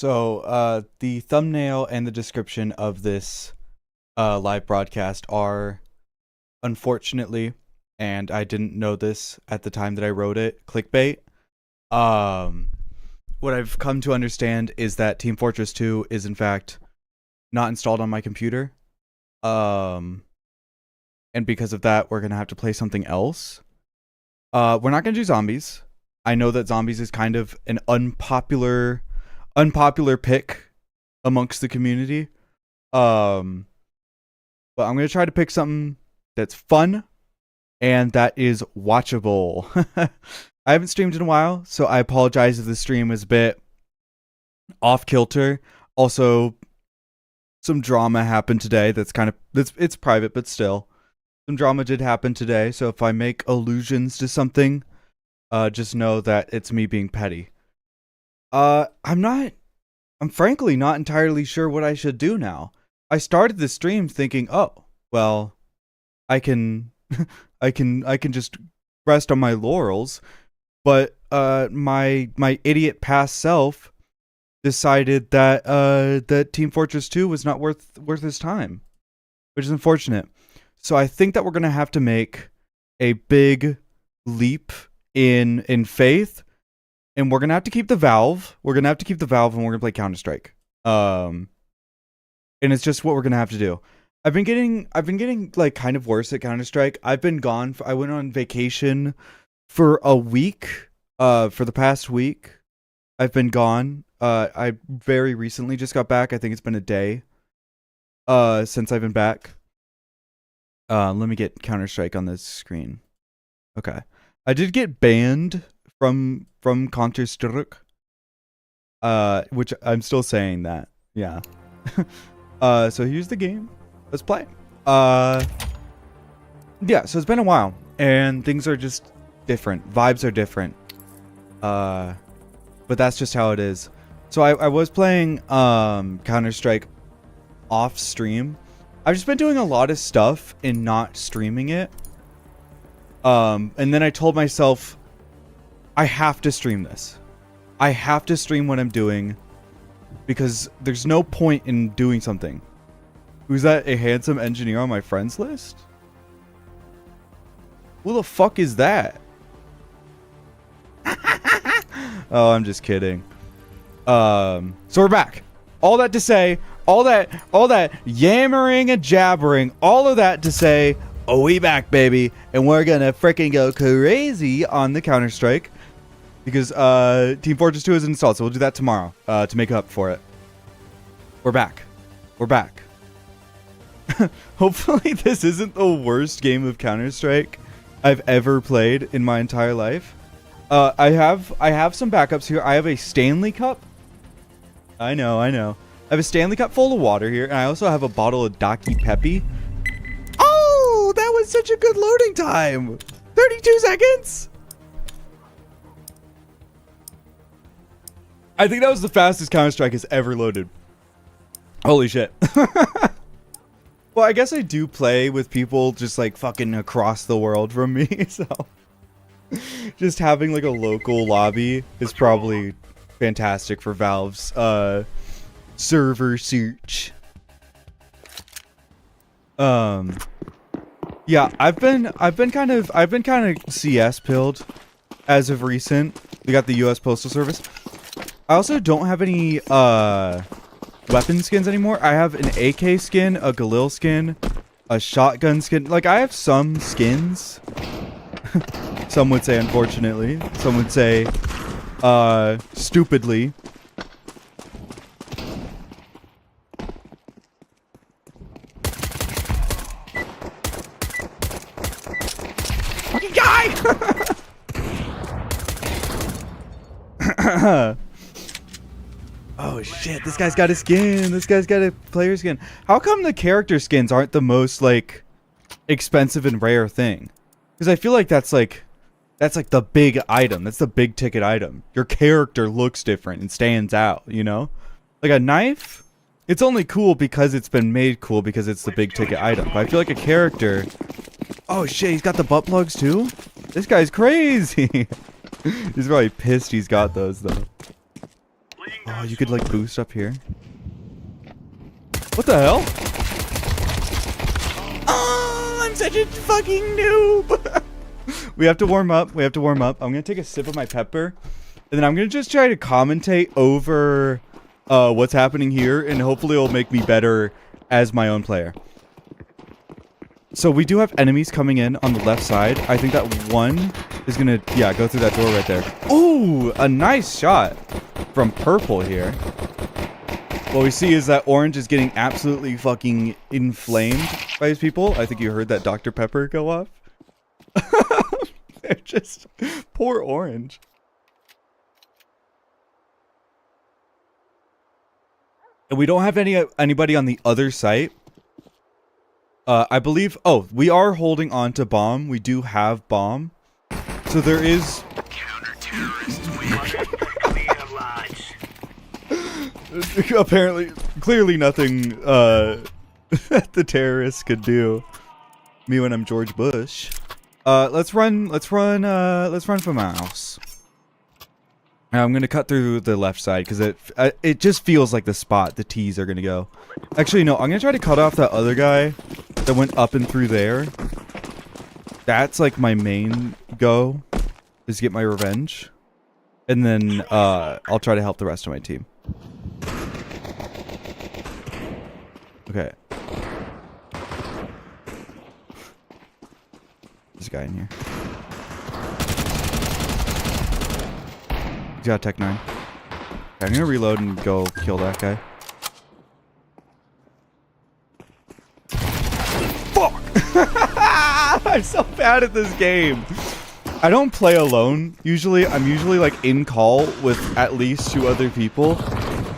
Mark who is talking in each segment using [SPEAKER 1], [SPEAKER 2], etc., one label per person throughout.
[SPEAKER 1] So, the thumbnail and the description of this live broadcast are, unfortunately, and I didn't know this at the time that I wrote it, clickbait. Um, what I've come to understand is that Team Fortress 2 is in fact not installed on my computer. Um, and because of that, we're gonna have to play something else. We're not gonna do zombies. I know that zombies is kind of an unpopular pick amongst the community. Um, but I'm gonna try to pick something that's fun and that is watchable. I haven't streamed in a while, so I apologize if the stream is a bit off kilter. Also, some drama happened today. It's private, but still, some drama did happen today. So if I make allusions to something, just know that it's me being petty. I'm frankly not entirely sure what I should do now. I started the stream thinking, oh, well, I can, I can just rest on my laurels, but my idiot past self decided that that Team Fortress 2 was not worth his time, which is unfortunate. So I think that we're gonna have to make a big leap in faith, and we're gonna have to keep the Valve. We're gonna have to keep the Valve, and we're gonna play Counter-Strike. And it's just what we're gonna have to do. I've been getting like kind of worse at Counter-Strike. I've been gone. I went on vacation for a week. For the past week, I've been gone. I very recently just got back. I think it's been a day. Since I've been back. Let me get Counter-Strike on this screen. Okay, I did get banned from Counter-Strike. Which I'm still saying that. Yeah. So here's the game. Let's play. Yeah, so it's been a while and things are just different. Vibes are different. But that's just how it is. So I was playing Counter-Strike off stream. I've just been doing a lot of stuff and not streaming it. And then I told myself I have to stream this. I have to stream what I'm doing because there's no point in doing something. Who's that? A handsome engineer on my friends list? Who the fuck is that? Oh, I'm just kidding. So we're back. All that to say, all that yammering and jabbering, all of that to say, oh, we back, baby, and we're gonna freaking go crazy on the Counter-Strike because Team Fortress 2 is installed, so we'll do that tomorrow to make up for it. We're back. We're back. Hopefully this isn't the worst game of Counter-Strike I've ever played in my entire life. I have some backups here. I have a Stanley Cup. I know. I have a Stanley Cup full of water here, and I also have a bottle of Daki Peppy. Oh, that was such a good loading time. 32 seconds. I think that was the fastest Counter-Strike has ever loaded. Holy shit. Well, I guess I do play with people just like fucking across the world from me, so just having like a local lobby is probably fantastic for Valve's server search. Yeah, I've been kind of CS pilled as of recent. We got the US Postal Service. I also don't have any weapon skins anymore. I have an AK skin, a Galil skin, a shotgun skin. Like, I have some skins. Some would say unfortunately. Some would say stupidly. Fucking guy! Oh shit, this guy's got a skin. This guy's got a player skin. How come the character skins aren't the most like expensive and rare thing? Because I feel like that's like the big item. That's the big ticket item. Your character looks different and stands out, you know? Like a knife, it's only cool because it's been made cool because it's the big ticket item. But I feel like a character... Oh shit, he's got the butt plugs too? This guy's crazy. He's probably pissed he's got those though. Oh, you could like boost up here. What the hell? Oh, I'm such a fucking noob. We have to warm up. We have to warm up. I'm gonna take a sip of my pepper, and then I'm gonna just try to commentate over what's happening here, and hopefully it'll make me better as my own player. So we do have enemies coming in on the left side. I think that one is gonna, yeah, go through that door right there. Ooh, a nice shot from purple here. What we see is that orange is getting absolutely fucking inflamed by his people. I think you heard that Dr. Pepper go off. They're just poor orange. And we don't have anybody on the other site. I believe. Oh, we are holding on to bomb. We do have bomb. So there is. Apparently, clearly nothing that the terrorists could do. Me when I'm George Bush. Let's run for mouse. Now I'm gonna cut through the left side because it just feels like the spot the T's are gonna go. Actually, no, I'm gonna try to cut off that other guy that went up and through there. That's like my main go, is get my revenge, and then I'll try to help the rest of my team. Okay. There's a guy in here. He's got Tech 9. Okay, I'm gonna reload and go kill that guy. Fuck! I'm so bad at this game. I don't play alone. Usually, I'm usually like in call with at least 2 other people.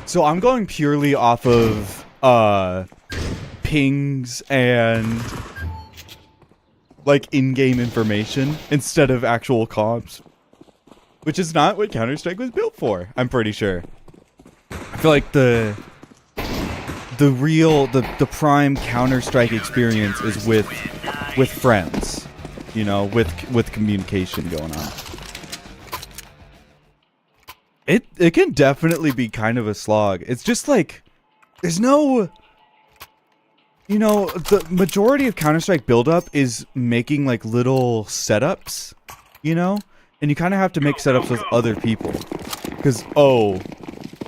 [SPEAKER 1] So I'm going purely off of pings and like in-game information instead of actual comps, which is not what Counter-Strike was built for, I'm pretty sure. I feel like the prime Counter-Strike experience is with friends, you know, with communication going on. It can definitely be kind of a slog. It's just like there's no, you know, the majority of Counter-Strike build-up is making like little setups, you know? And you kind of have to make setups with other people. Because,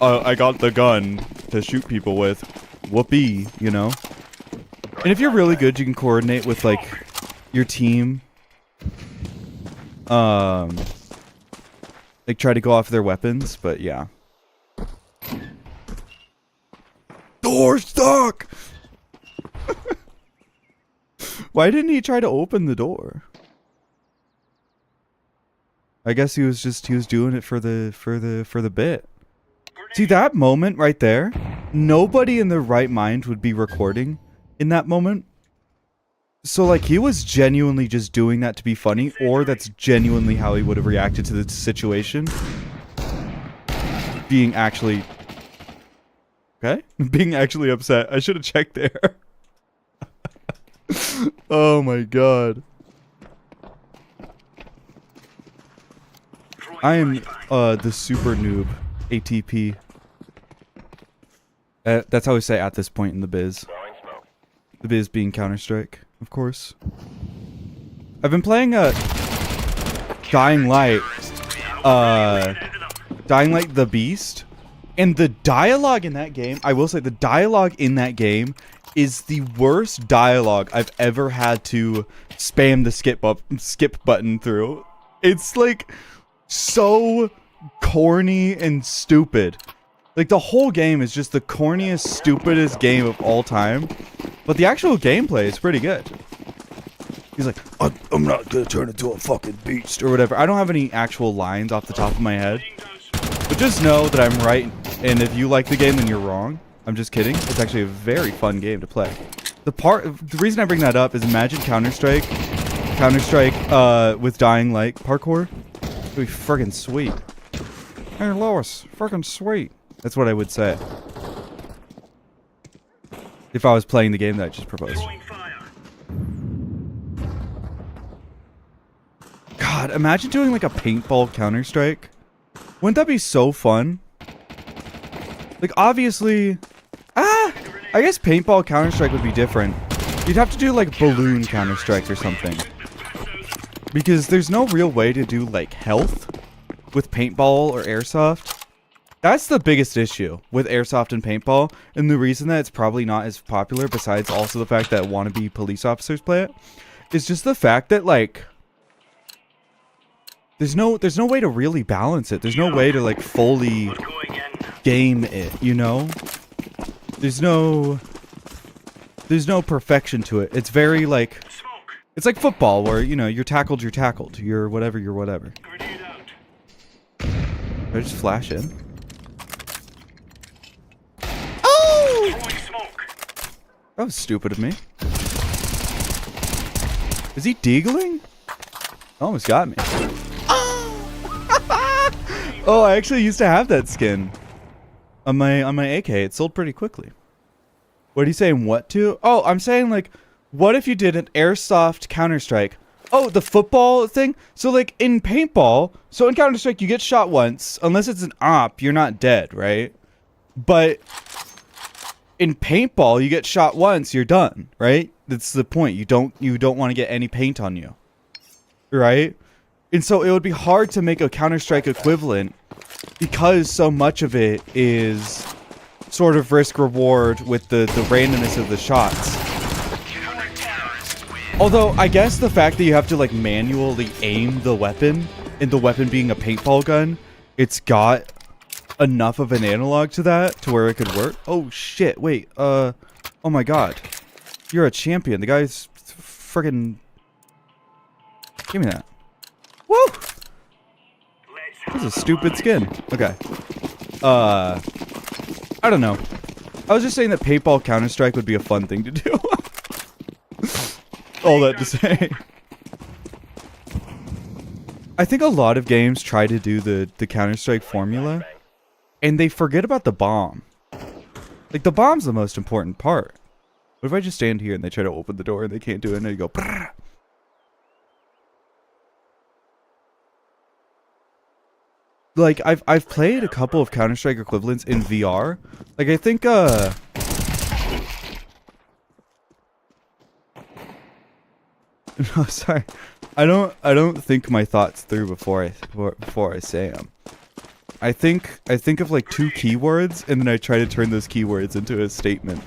[SPEAKER 1] I got the gun to shoot people with. Whoopee, you know? And if you're really good, you can coordinate with, like, your team. Like, try to go off their weapons, but yeah. Door stuck! Why didn't he try to open the door? I guess he was doing it for the bit. See that moment right there? Nobody in their right mind would be recording in that moment. So like he was genuinely just doing that to be funny, or that's genuinely how he would have reacted to the situation. Being actually okay? Being actually upset. I should have checked there. Oh my god. I am the super noob ATP. That's how we say at this point in the biz. The biz being Counter-Strike, of course. I've been playing Dying Light the Beast, and the dialogue in that game, I will say the dialogue in that game is the worst dialogue I've ever had to spam the skip button through. It's like so corny and stupid. Like the whole game is just the corniest, stupidest game of all time. But the actual gameplay is pretty good. He's like, I'm not gonna turn into a fucking beast or whatever. I don't have any actual lines off the top of my head. But just know that I'm right, and if you like the game, then you're wrong. I'm just kidding. It's actually a very fun game to play. The reason I bring that up is imagine Counter-Strike with Dying Light parkour. It'd be friggin' sweet. Hey Lois, friggin' sweet. That's what I would say if I was playing the game that I just proposed. God, imagine doing like a paintball Counter-Strike. Wouldn't that be so fun? Like, obviously... I guess paintball Counter-Strike would be different. You'd have to do, like, balloon Counter-Strike or something. Because there's no real way to do, like, health with paintball or airsoft. That's the biggest issue with airsoft and paintball. And the reason that it's probably not as popular, besides also the fact that wannabe police officers play it, is just the fact that, like... There's no way to really balance it. There's no way to, like, fully game it, you know? There's no perfection to it. It's very, like... It's like football, where, you know, you're tackled, you're tackled. You're whatever, you're whatever. Did I just flash in? Oh! That was stupid of me. Is he deagling? Almost got me. Oh, I actually used to have that skin on my AK. It sold pretty quickly. What are you saying? What to? Oh, I'm saying, like, what if you did an airsoft Counter-Strike? Oh, the football thing? So, like, in paintball, so in Counter-Strike, you get shot once. Unless it's an op, you're not dead, right? But in paintball, you get shot once, you're done, right? That's the point. You don't want to get any paint on you, right? And so it would be hard to make a Counter-Strike equivalent because so much of it is sort of risk-reward with the randomness of the shots. Although, I guess the fact that you have to, like, manually aim the weapon, and the weapon being a paintball gun, it's got enough of an analog to that to where it could work. Oh, shit. Wait, oh my god. You're a champion. The guy's friggin'... Give me that. Woo! This is a stupid skin. Okay. I don't know. I was just saying that paintball Counter-Strike would be a fun thing to do. All that to say. I think a lot of games try to do the Counter-Strike formula, and they forget about the bomb. Like, the bomb's the most important part. What if I just stand here and they try to open the door and they can't do it, and they go... Brrr. Like, I've played a couple of Counter-Strike equivalents in VR. Like, I think, no, sorry. I don't think my thoughts through before I say them. I think of, like, 2 keywords, and then I try to turn those keywords into a statement.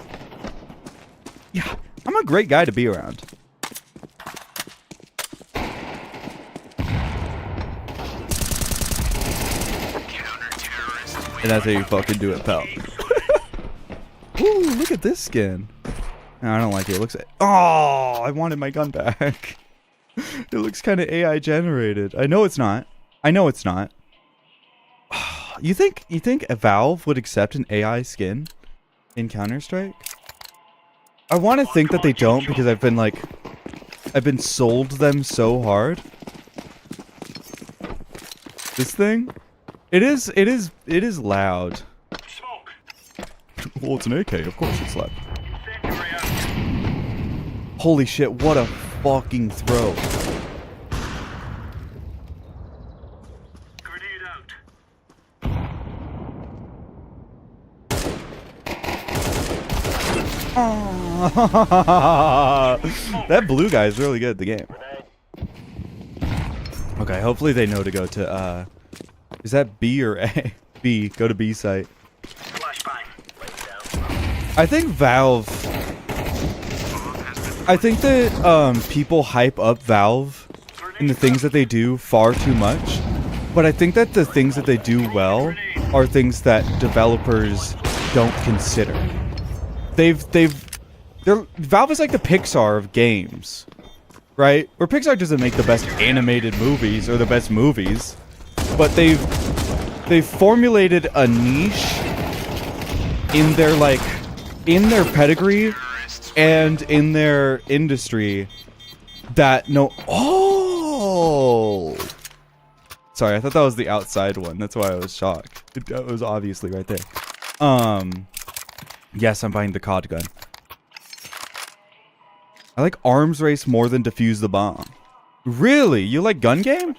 [SPEAKER 1] Yeah, I'm a great guy to be around. And that's how you fucking do it, pal. Ooh, look at this skin. No, I don't like it. It looks... Oh, I wanted my gun back. It looks kind of AI generated. I know it's not. I know it's not. You think Valve would accept an AI skin in Counter-Strike? I want to think that they don't because I've been sold them so hard. This thing? It is loud. Well, it's an AK, of course it's loud. Holy shit, what a fucking throw. That blue guy is really good at the game. Okay, hopefully they know to go to, is that B or A? B. Go to B site. I think Valve... I think that people hype up Valve and the things that they do far too much. But I think that the things that they do well are things that developers don't consider. Valve is like the Pixar of games, right? Where Pixar doesn't make the best animated movies or the best movies. But they've formulated a niche in their pedigree and in their industry that oh, sorry, I thought that was the outside one. That's why I was shocked. It was obviously right there. Yes, I'm buying the COD gun. I like arms race more than defuse the bomb. Really? You like gun game?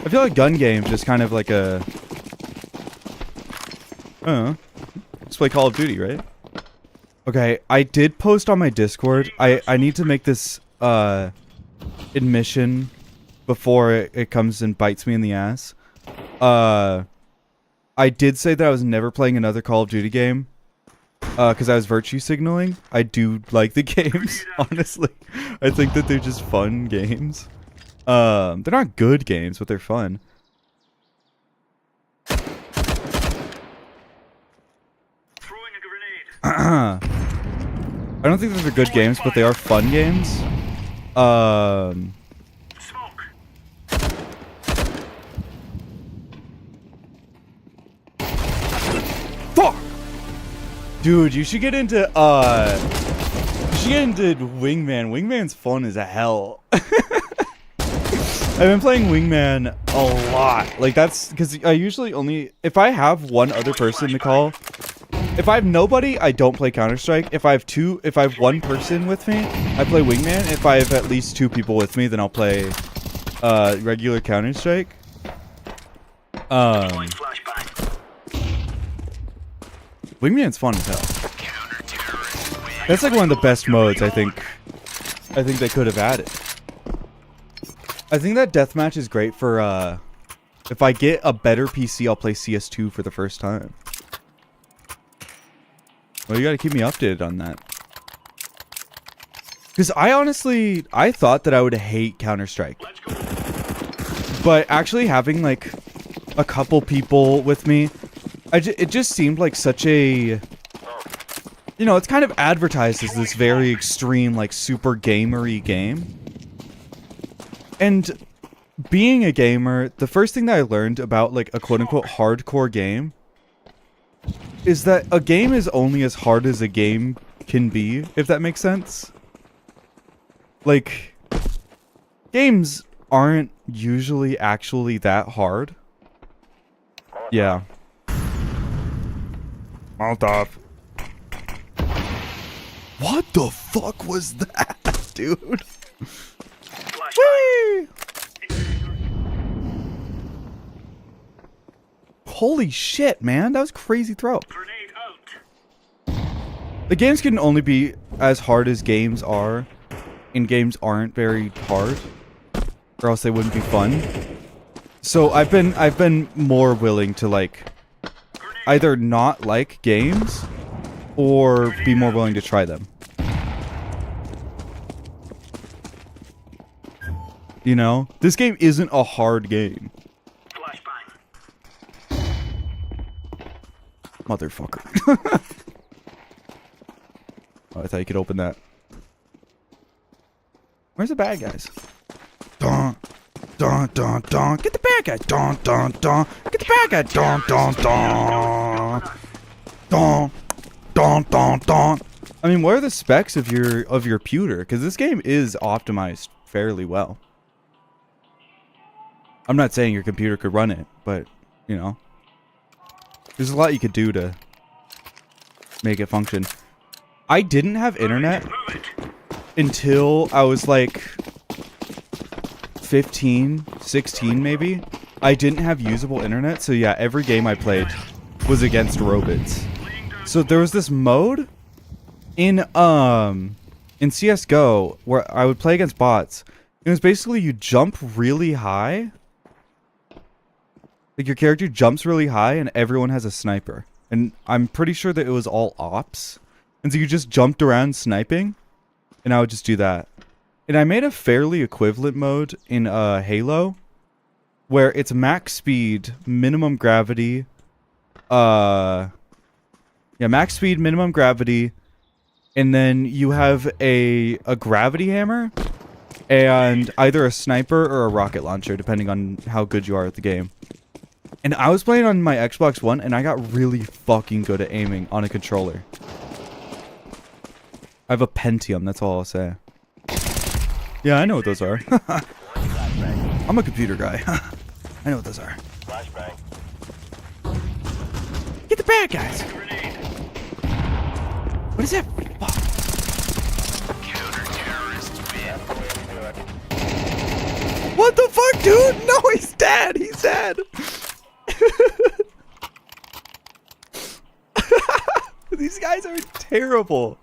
[SPEAKER 1] I feel like gun game's just kind of like a... Just play Call of Duty, right? Okay, I did post on my Discord. I need to make this admission before it comes and bites me in the ass. I did say that I was never playing another Call of Duty game because I was virtue signaling. I do like the games, honestly. I think that they're just fun games. They're not good games, but they're fun.
[SPEAKER 2] Throwing a grenade.
[SPEAKER 1] I don't think they're good games, but they are fun games.
[SPEAKER 2] Smoke.
[SPEAKER 1] Fuck! Dude, you should get into Wingman. Wingman's fun as hell. I've been playing Wingman a lot. Like, that's because I usually only, if I have one other person to call, if I have nobody, I don't play Counter-Strike. If I have one person with me, I play Wingman. If I have at least 2 people with me, then I'll play regular Counter-Strike. Wingman's fun as hell. That's like one of the best modes I think they could have added. I think that deathmatch is great for if I get a better PC, I'll play CS2 for the first time. Well, you gotta keep me updated on that. Because I thought that I would hate Counter-Strike. But actually having like a couple people with me, it just seemed like such a... You know, it's kind of advertised as this very extreme, like, super gamery game. And being a gamer, the first thing that I learned about, like, a quote-unquote hardcore game is that a game is only as hard as a game can be, if that makes sense. Like, games aren't usually actually that hard. Yeah. Molotov. What the fuck was that, dude? Whee! Holy shit, man. That was a crazy throw.
[SPEAKER 2] Grenade out.
[SPEAKER 1] The games can only be as hard as games are, and games aren't very hard, or else they wouldn't be fun. So I've been more willing to, like, either not like games or be more willing to try them. You know, this game isn't a hard game.
[SPEAKER 2] Flashbang.
[SPEAKER 1] Motherfucker. Oh, I thought you could open that. Where's the bad guys? Dun, dun, dun, dun. Get the bad guys. Dun, dun, dun. Get the bad guys. Dun, dun, dun. Dun, dun, dun, dun. I mean, what are the specs of your pewter? Because this game is optimized fairly well. I'm not saying your computer could run it, but, you know, there's a lot you could do to make it function. I didn't have internet until I was like 15, 16 maybe. I didn't have usable internet, so yeah, every game I played was against robots. So there was this mode in CS:GO where I would play against bots. It was basically you jump really high. Like, your character jumps really high and everyone has a sniper. And I'm pretty sure that it was all ops. And so you just jumped around sniping. And I would just do that. And I made a fairly equivalent mode in Halo. Where it's max speed, minimum gravity. Yeah, max speed, minimum gravity. And then you have a gravity hammer. And either a sniper or a rocket launcher, depending on how good you are at the game. And I was playing on my Xbox One, and I got really fucking good at aiming on a controller. I have a Pentium, that's all I'll say. Yeah, I know what those are. I'm a computer guy. I know what those are. Get the bad guys! What is that? What the fuck, dude? No, he's dead! He's dead! These guys are terrible.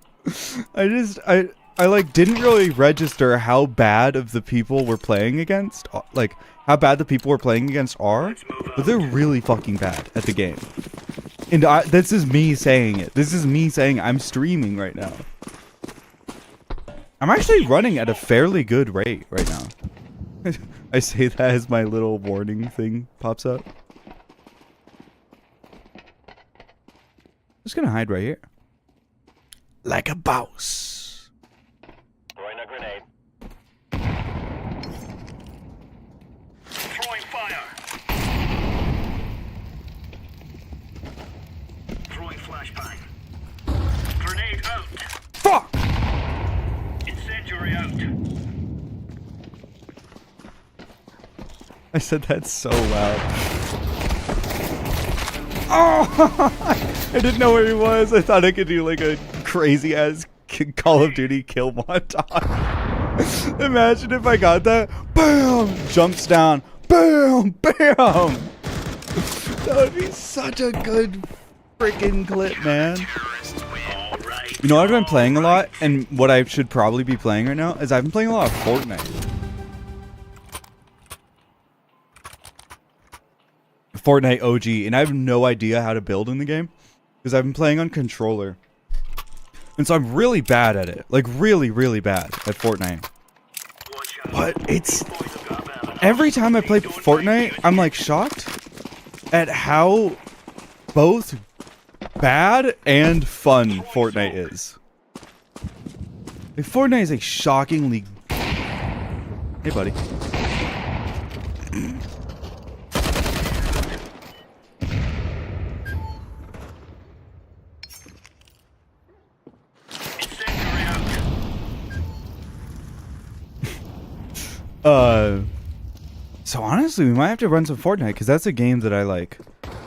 [SPEAKER 1] I like didn't really register how bad of the people we're playing against, like how bad the people we're playing against are, but they're really fucking bad at the game. And this is me saying it. This is me saying I'm streaming right now. I'm actually running at a fairly good rate right now. I say that as my little warning thing pops up. Just gonna hide right here. Like a boss.
[SPEAKER 2] Throwing a grenade. Throwing fire. Throwing flashbang. Grenade out.
[SPEAKER 1] Fuck!
[SPEAKER 2] Incendiary out.
[SPEAKER 1] I said that so loud. Oh! I didn't know where he was. I thought I could do like a crazy ass Call of Duty kill montage. Imagine if I got that. Bam! Jumps down. Bam! Bam! That would be such a good freaking clip, man. You know what I've been playing a lot, and what I should probably be playing right now is I've been playing a lot of Fortnite. Fortnite OG, and I have no idea how to build in the game because I've been playing on controller, and so I'm really bad at it, like really bad at Fortnite. But it's every time I play Fortnite, I'm like shocked at how both bad and fun Fortnite is. Like, Fortnite is a shockingly... Hey, buddy. So honestly, we might have to run some Fortnite because that's a game that I like.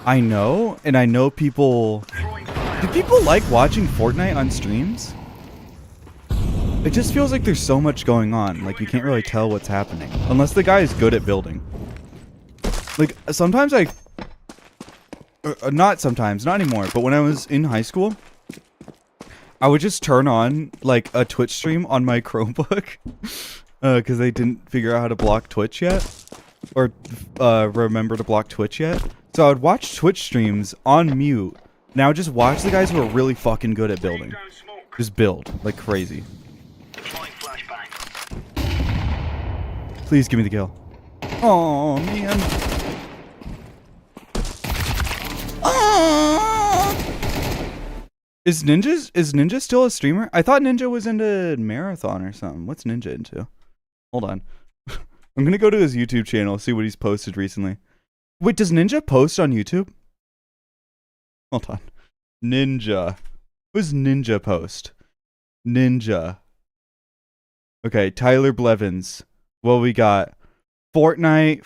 [SPEAKER 1] I know, and I know people... Do people like watching Fortnite on streams? It just feels like there's so much going on, like you can't really tell what's happening. Unless the guy is good at building. Like, sometimes I... not sometimes, not anymore, but when I was in high school, I would just turn on, like, a Twitch stream on my Chromebook. Because they didn't figure out how to block Twitch yet. Or remember to block Twitch yet. So I would watch Twitch streams on mute. Now just watch the guys who are really fucking good at building. Just build like crazy. Please give me the kill. Oh man. Is Ninja still a streamer? I thought Ninja was into Marathon or something. What's Ninja into? Hold on. I'm gonna go to his YouTube channel, see what he's posted recently. Wait, does Ninja post on YouTube? Hold on. Ninja. Who's Ninja post? Ninja. Okay, Tyler Blevins. What we got? Fortnite.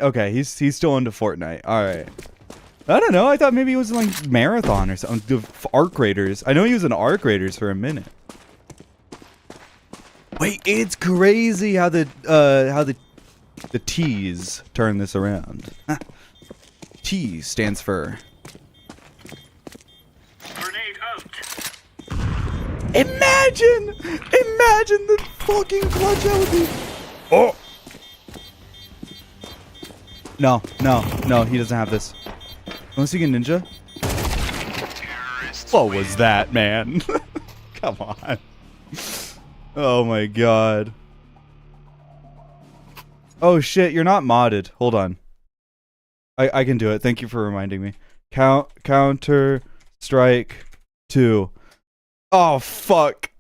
[SPEAKER 1] Okay, he's still into Fortnite. Alright. I don't know. I thought maybe he was like Marathon or something. Arc Raiders. I know he was in Arc Raiders for a minute. Wait, it's crazy how the T's turn this around. T stands for.
[SPEAKER 2] Grenade out.
[SPEAKER 1] Imagine the fucking clutch that would be. Oh. No, he doesn't have this. Unless he can ninja. What was that, man? Come on. Oh my god. Oh shit, you're not modded. Hold on. I can do it. Thank you for reminding me. Counter Strike 2. Oh fuck.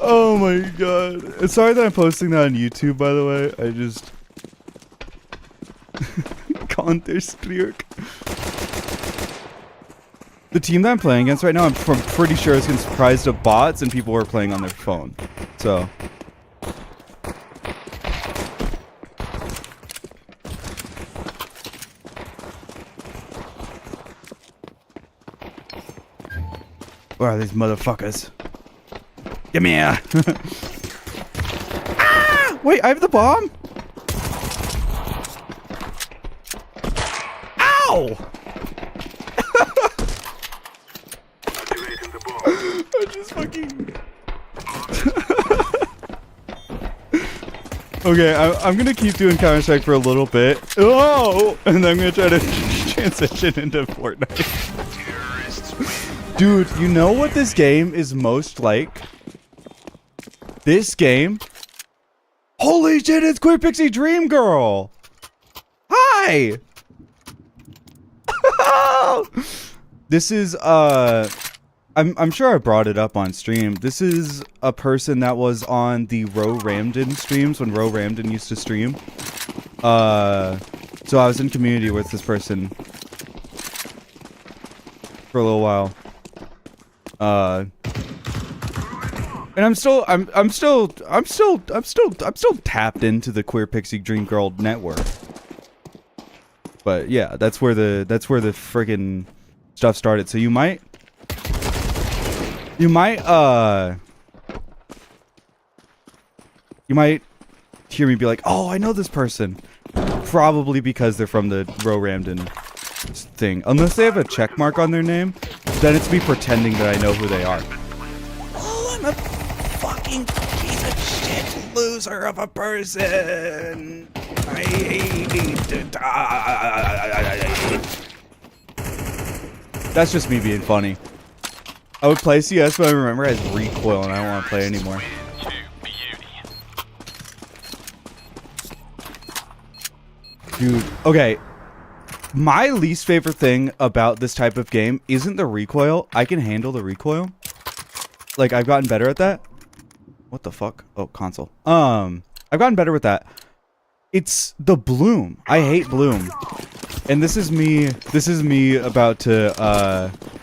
[SPEAKER 1] Oh my god. Sorry that I'm posting that on YouTube, by the way. I just... Counter Strike. The team that I'm playing against right now, I'm pretty sure is comprised of bots and people who are playing on their phone. So... Where are these motherfuckers? Give me here. Ah! Wait, I have the bomb? Ow!
[SPEAKER 2] Activating the bomb.
[SPEAKER 1] I just fucking... Okay, I'm gonna keep doing Counter-Strike for a little bit. Oh! And then I'm gonna try to transition into Fortnite. Dude, you know what this game is most like? This game? Holy shit, it's Queer Pixie Dream Girl! Hi! This is, I'm sure I brought it up on stream. This is a person that was on the Ro Ramden streams when Ro Ramden used to stream. So I was in community with this person for a little while. And I'm still tapped into the Queer Pixie Dream Girl network. But yeah, that's where the friggin' stuff started. So you might hear me be like, "Oh, I know this person." Probably because they're from the Ro Ramden thing. Unless they have a check mark on their name, then it's me pretending that I know who they are. Oh, I'm a fucking piece of shit loser of a person. I hate to die. That's just me being funny. I would play CS, but I remember it has recoil and I don't want to play anymore. Dude, okay. My least favorite thing about this type of game isn't the recoil. I can handle the recoil. Like, I've gotten better at that. What the fuck? Oh, console. I've gotten better with that. It's the bloom. I hate bloom. And this is me about to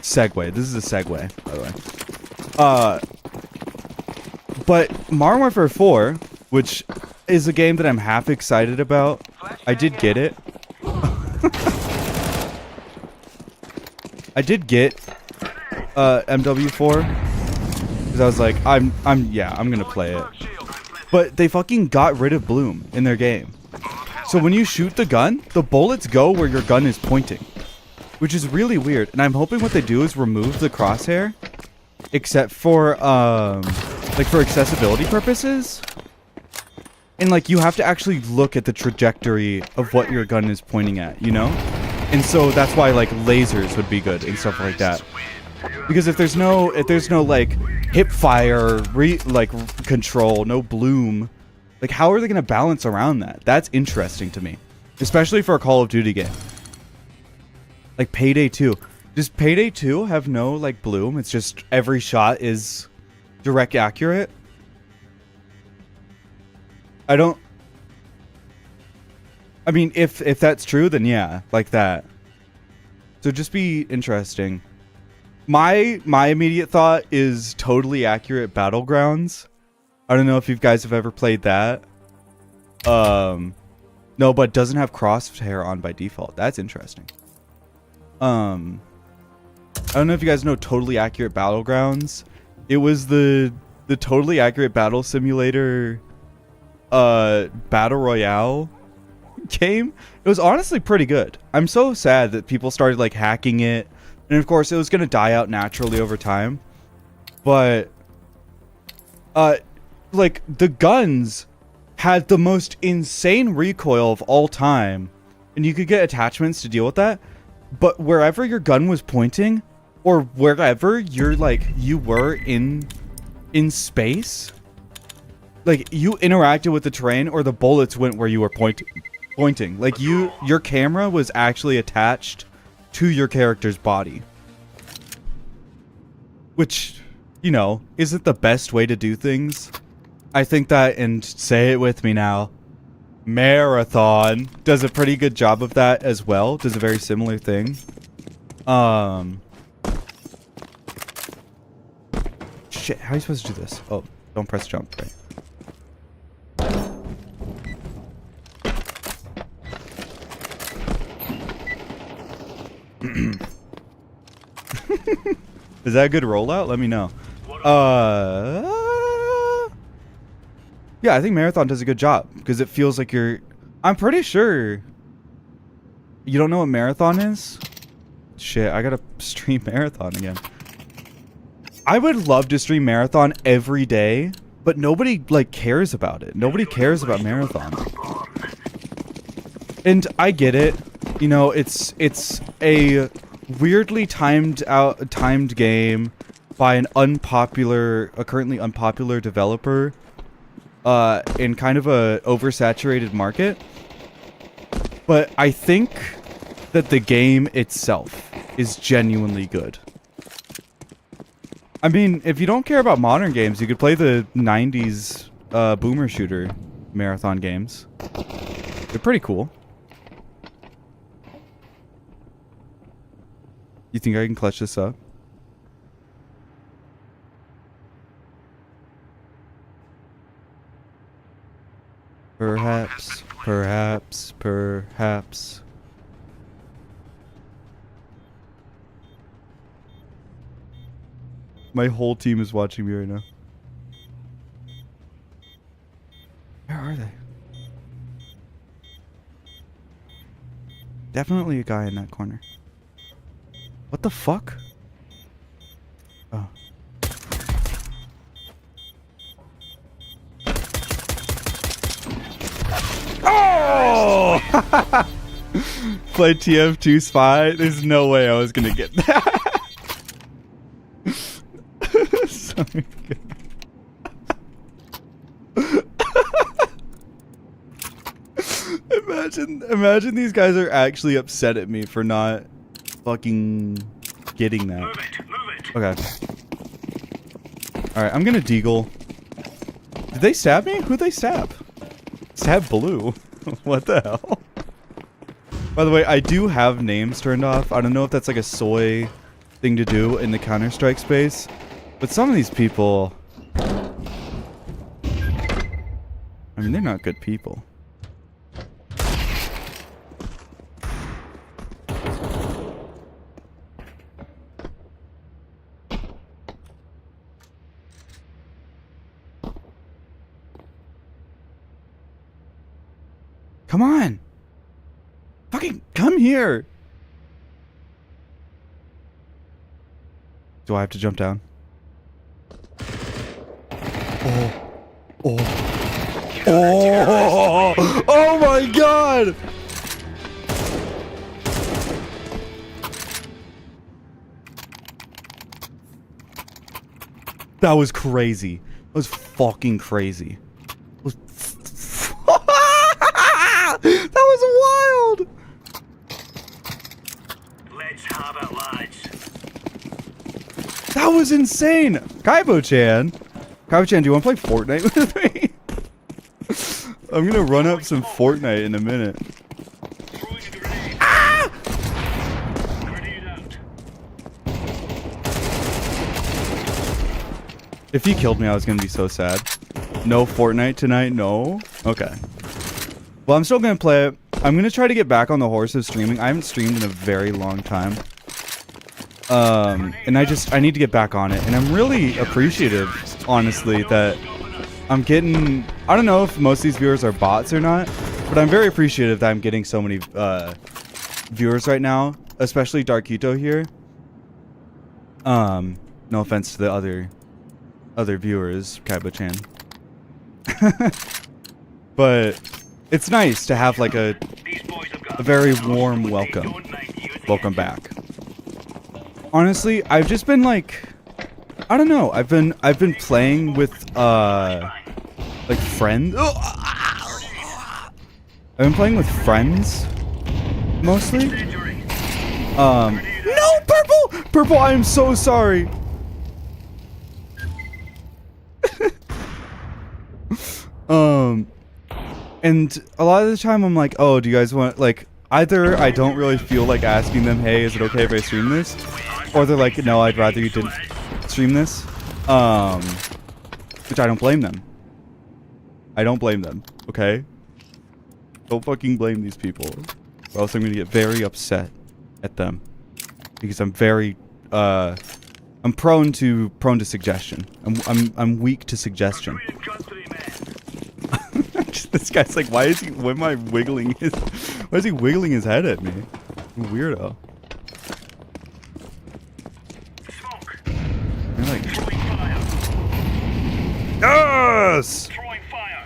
[SPEAKER 1] segue. This is a segue, by the way. But Modern Warfare 4, which is a game that I'm half excited about. I did get it. I did get MW4 because I was like, I'm gonna play it. But they fucking got rid of bloom in their game. So when you shoot the gun, the bullets go where your gun is pointing, which is really weird. And I'm hoping what they do is remove the crosshair, except for like for accessibility purposes. And like you have to actually look at the trajectory of what your gun is pointing at, you know? And so that's why like lasers would be good and stuff like that. Because if there's no like hip fire control, no bloom, like how are they going to balance around that? That's interesting to me, especially for a Call of Duty game. Like Payday 2. Does Payday 2 have no like bloom? It's just every shot is direct accurate. I mean, if that's true, then yeah, like that. So just be interesting. My immediate thought is totally accurate Battlegrounds. I don't know if you guys have ever played that. No, but doesn't have crosshair on by default. That's interesting. I don't know if you guys know Totally Accurate Battlegrounds. It was the Totally Accurate Battle Simulator Battle Royale game. It was honestly pretty good. I'm so sad that people started like hacking it, and of course it was gonna die out naturally over time. But like the guns had the most insane recoil of all time, and you could get attachments to deal with that. But wherever your gun was pointing, or wherever you were in space, like you interacted with the terrain, or the bullets went where you were pointing. Like your camera was actually attached to your character's body, which, you know, isn't the best way to do things. I think that, and say it with me now, Marathon does a pretty good job of that as well. Does a very similar thing. Shit, how are you supposed to do this? Oh, don't press jump, right? Is that a good rollout? Let me know. Yeah, I think Marathon does a good job because it feels like you're. I'm pretty sure. You don't know what Marathon is? Shit, I gotta stream Marathon again. I would love to stream Marathon every day, but nobody like cares about it. Nobody cares about Marathon. And I get it. You know, it's a weirdly timed game by a currently unpopular developer in kind of a oversaturated market. But I think that the game itself is genuinely good. I mean, if you don't care about modern games, you could play the 90s boomer shooter Marathon games. They're pretty cool. You think I can clutch this up? Perhaps, perhaps, perhaps. My whole team is watching me right now. Where are they? Definitely a guy in that corner. What the fuck? Oh. Oh! Play TF2 Spy? There's no way I was gonna get that. Sorry. Imagine these guys are actually upset at me for not fucking getting that.
[SPEAKER 2] Move it.
[SPEAKER 1] Okay. Alright, I'm gonna deagle. Did they stab me? Who'd they stab? Stab Blue. What the hell? By the way, I do have names turned off. I don't know if that's like a soy thing to do in the Counter-Strike space. But some of these people... I mean, they're not good people. Come on! Fucking come here! Do I have to jump down? Oh. Oh. Oh! Oh my god! That was crazy. That was fucking crazy. That was wild!
[SPEAKER 2] Let's have it, lads.
[SPEAKER 1] That was insane! Kaibo-chan! Kaibo-chan, do you want to play Fortnite with me? I'm gonna run up some Fortnite in a minute.
[SPEAKER 2] Throwing a grenade.
[SPEAKER 1] Ah!
[SPEAKER 2] Grenade out.
[SPEAKER 1] If he killed me, I was gonna be so sad. No Fortnite tonight? No? Okay. Well, I'm still gonna play it. I'm gonna try to get back on the horse of streaming. I haven't streamed in a very long time. And I need to get back on it. And I'm really appreciative, honestly, that I'm getting... I don't know if most of these viewers are bots or not, but I'm very appreciative that I'm getting so many viewers right now, especially Darkito here. No offense to the other viewers, Kaibo-chan. But it's nice to have like a very warm welcome. Welcome back. Honestly, I've just been like, I don't know. I've been playing with like friends. I've been playing with friends mostly. No, Purple, I am so sorry. And a lot of the time I'm like, oh, do you guys want, like, either I don't really feel like asking them, hey, is it okay if I stream this? Or they're like, no, I'd rather you didn't stream this. Which I don't blame them. I don't blame them, okay? Don't fucking blame these people. Or else I'm gonna get very upset at them. Because I'm I'm prone to suggestion. I'm weak to suggestion.
[SPEAKER 2] Recruiting custody man.
[SPEAKER 1] This guy's like, why am I wiggling why is he wiggling his head at me? Weirdo.
[SPEAKER 2] Smoke.
[SPEAKER 1] You're like,
[SPEAKER 2] Throwing fire.
[SPEAKER 1] yes!
[SPEAKER 2] Throwing fire.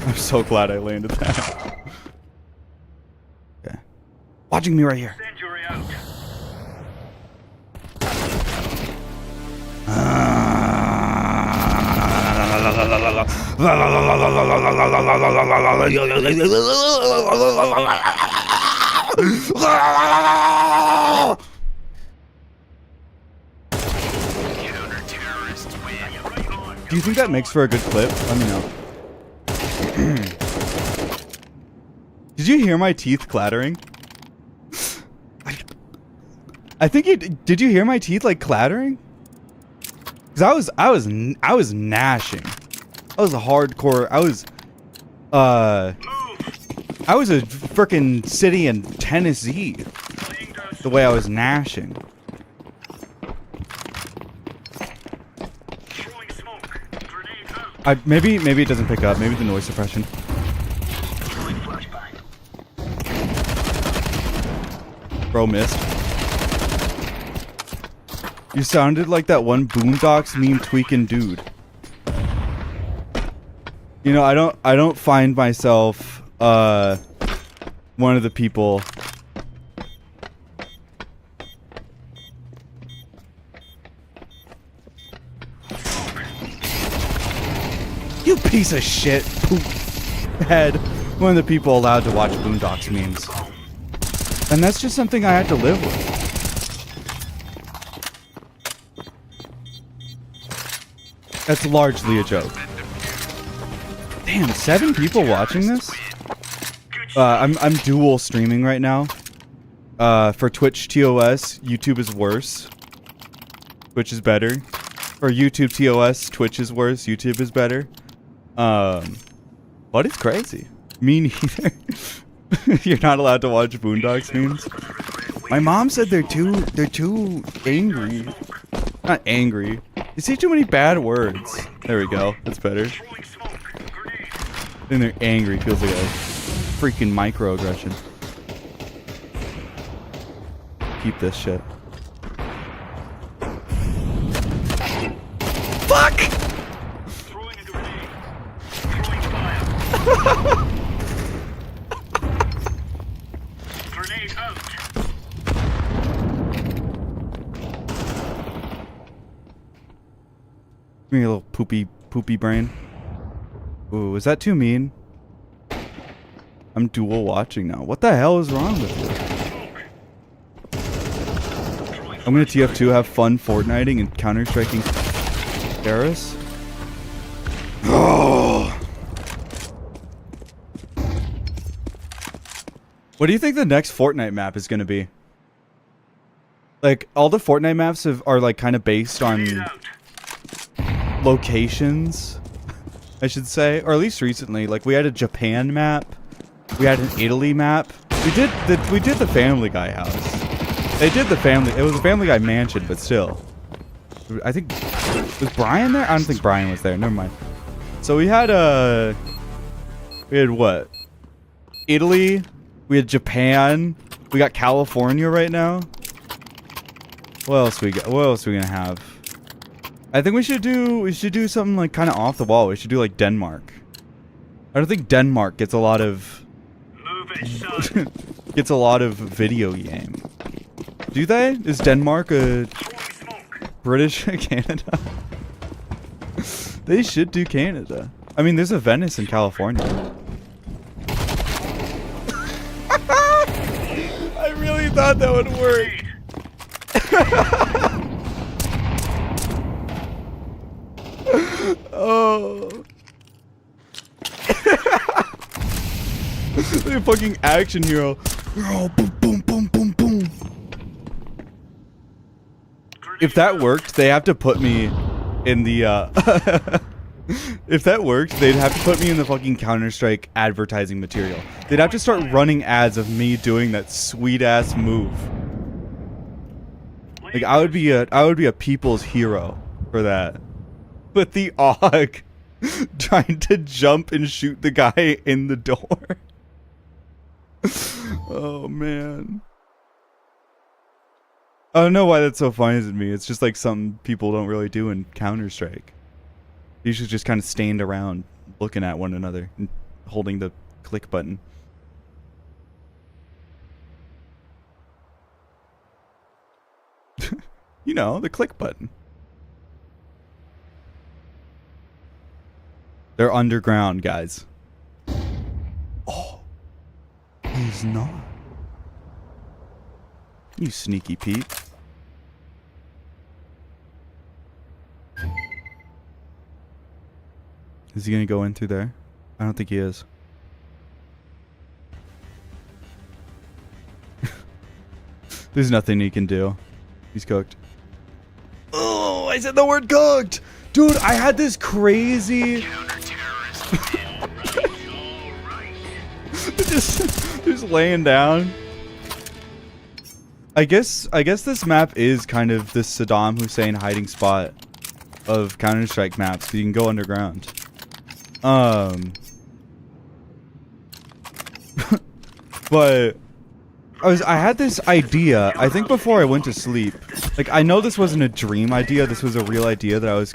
[SPEAKER 1] I'm so glad I landed that. Okay. Watching me right here.
[SPEAKER 2] Injury out.
[SPEAKER 1] Do you think that makes for a good clip? Let me know. Did you hear my teeth clattering? I think you did. You hear my teeth like clattering? Cause I was gnashing. I was a hardcore. I was a freaking city in Tennessee. The way I was gnashing.
[SPEAKER 2] Throwing smoke. Grenade out.
[SPEAKER 1] Maybe it doesn't pick up. Maybe the noise suppression.
[SPEAKER 2] Throwing flashbang.
[SPEAKER 1] Bro missed. You sounded like that one Boondocks meme tweaking dude. You know, I don't find myself one of the people. You piece of shit, poop head. One of the people allowed to watch Boondocks memes. And that's just something I had to live with. That's largely a joke. Damn, 7 people watching this? I'm dual streaming right now. For Twitch TOS, YouTube is worse. Twitch is better. For YouTube TOS, Twitch is worse, YouTube is better. But it's crazy. Me neither. You're not allowed to watch Boondocks memes. My mom said they're too angry. Not angry. You say too many bad words. There we go. That's better. Then they're angry. Feels like a freaking microaggression. Keep this shit. Fuck!
[SPEAKER 2] Throwing a grenade. Throwing fire. Grenade out.
[SPEAKER 1] Give me a little poopy brain. Ooh, is that too mean? I'm dual watching now. What the hell is wrong with you? I'm gonna TF2 have fun Fortniting and counter-striking terrorists. Oh. What do you think the next Fortnite map is gonna be? Like, all the Fortnite maps are like kind of based on locations, I should say, or at least recently. Like, we had a Japan map, we had an Italy map. We did the Family Guy house. They did the family. It was a Family Guy mansion, but still. I think was Brian there? I don't think Brian was there. Never mind. So we had what? Italy. We had Japan. We got California right now. What else we got? What else are we gonna have? I think we should do something like kind of off the wall. We should do like Denmark. I don't think Denmark gets a lot of video game. Do they? Is Denmark a British Canada? They should do Canada. I mean, there's a Venice in California. I really thought that would work. Oh. Like a fucking action hero. Oh, boom, boom, boom, boom, boom. If that worked, they have to put me in the If that worked, they'd have to put me in the fucking Counter-Strike advertising material. They'd have to start running ads of me doing that sweet ass move. Like I would be a people's hero for that. But the AUG trying to jump and shoot the guy in the door. Oh man. I don't know why that's so funny to me. It's just like something people don't really do in Counter-Strike. You should just kind of stand around looking at one another and holding the click button. You know, the click button. They're underground, guys. Oh. He's not. You sneaky Pete. Is he gonna go in through there? I don't think he is. There's nothing he can do. He's cooked. Oh, I said the word cooked! Dude, I had this crazy... just laying down. I guess this map is kind of the Saddam Hussein hiding spot of Counter-Strike maps, because you can go underground. But I had this idea, I think before I went to sleep. Like, I know this wasn't a dream idea, this was a real idea that I was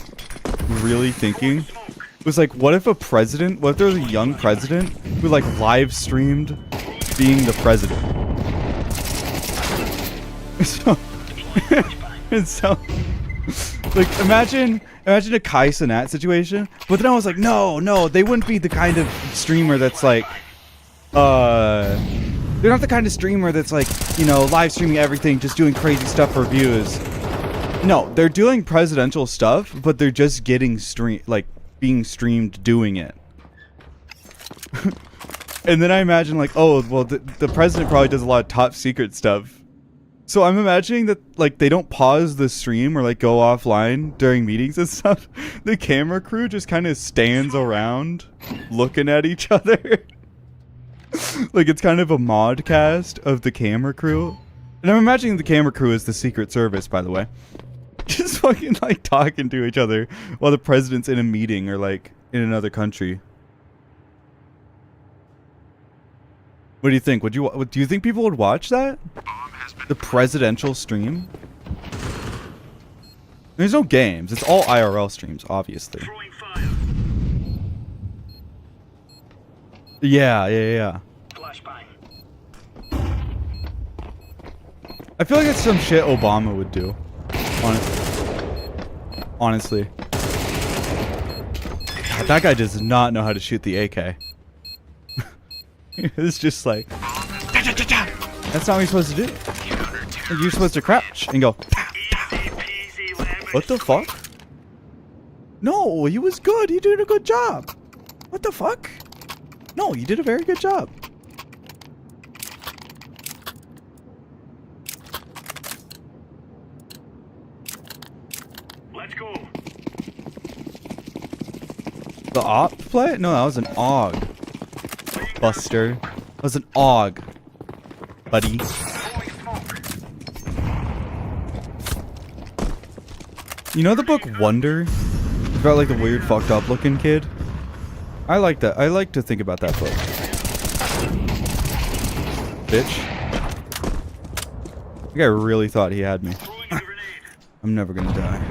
[SPEAKER 1] really thinking. It was like, what if there was a young president who like live streamed being the president? So, like, imagine a Kai Cenat situation, but then I was like, no, they wouldn't be the kind of streamer that's like, they're not the kind of streamer that's like, you know, live streaming everything, just doing crazy stuff for views. No, they're doing presidential stuff, but they're just getting being streamed doing it. And then I imagine like, oh, well, the president probably does a lot of top secret stuff. So I'm imagining that like they don't pause the stream or like go offline during meetings and stuff. The camera crew just kind of stands around looking at each other. Like it's kind of a mod cast of the camera crew. And I'm imagining the camera crew is the Secret Service, by the way. Just fucking like talking to each other while the president's in a meeting or like in another country. What do you think? Do you think people would watch that? The presidential stream? There's no games. It's all IRL streams, obviously. Yeah.
[SPEAKER 2] Flashbang.
[SPEAKER 1] I feel like it's some shit Obama would do. Honestly. God, that guy does not know how to shoot the AK. It's just like... That's not what you're supposed to do. You're supposed to crouch and go... What the fuck? No, he was good. He did a good job. What the fuck? No, you did a very good job.
[SPEAKER 2] Let's go.
[SPEAKER 1] The op play? No, that was an AUG. Buster. That was an AUG. Buddy. You know the book Wonder? About like the weird fucked up looking kid? I like that. I like to think about that book. Bitch. I think I really thought he had me. I'm never gonna die.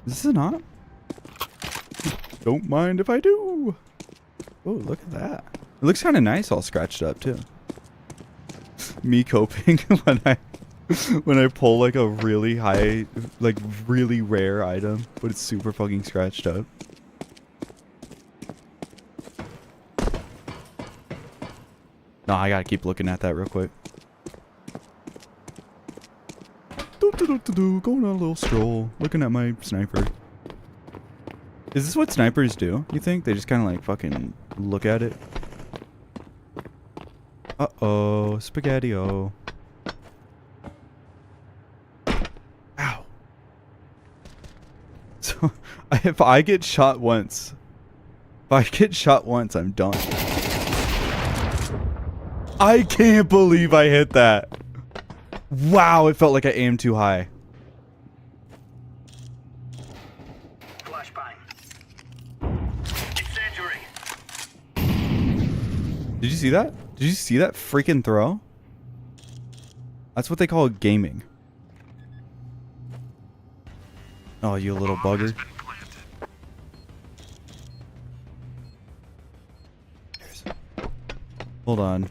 [SPEAKER 1] Is this an op? Don't mind if I do. Oh, look at that. It looks kind of nice all scratched up too. Me coping when I pull like a really high, like really rare item, but it's super fucking scratched up. No, I gotta keep looking at that real quick. Going on a little stroll, looking at my sniper. Is this what snipers do, you think? They just kind of like fucking look at it? Uh-oh, spaghetti-o. Ow. So, If I get shot once, I'm done. I can't believe I hit that. Wow, it felt like I aimed too high.
[SPEAKER 2] Flashbang. Incendiary.
[SPEAKER 1] Did you see that? Did you see that freaking throw? That's what they call gaming. Oh, you little bugger. Hold on.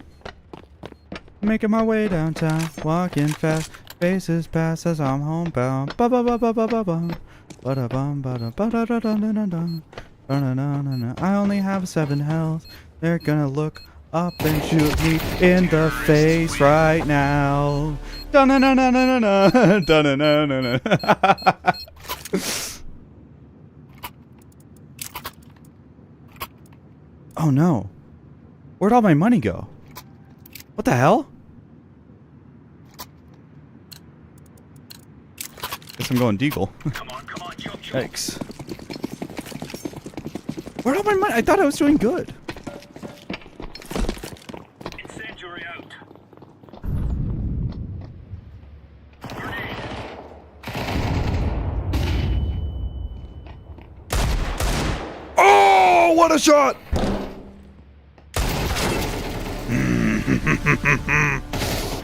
[SPEAKER 1] Making my way downtown, walking fast, faces pass as I'm homebound. Ba ba ba ba ba ba ba. Ba da bum ba da ba da da da da da da. Da da da da da. I only have 7 health. They're gonna look up and shoot me in the face right now. Da na na na na na na. Da na na na na. Oh no. Where'd all my money go? What the hell? Guess I'm going Deagle.
[SPEAKER 2] Come on, jump, jump.
[SPEAKER 1] Yikes. Where'd all my money? I thought I was doing good.
[SPEAKER 2] Incendiary out. Grenade.
[SPEAKER 1] Oh, what a shot!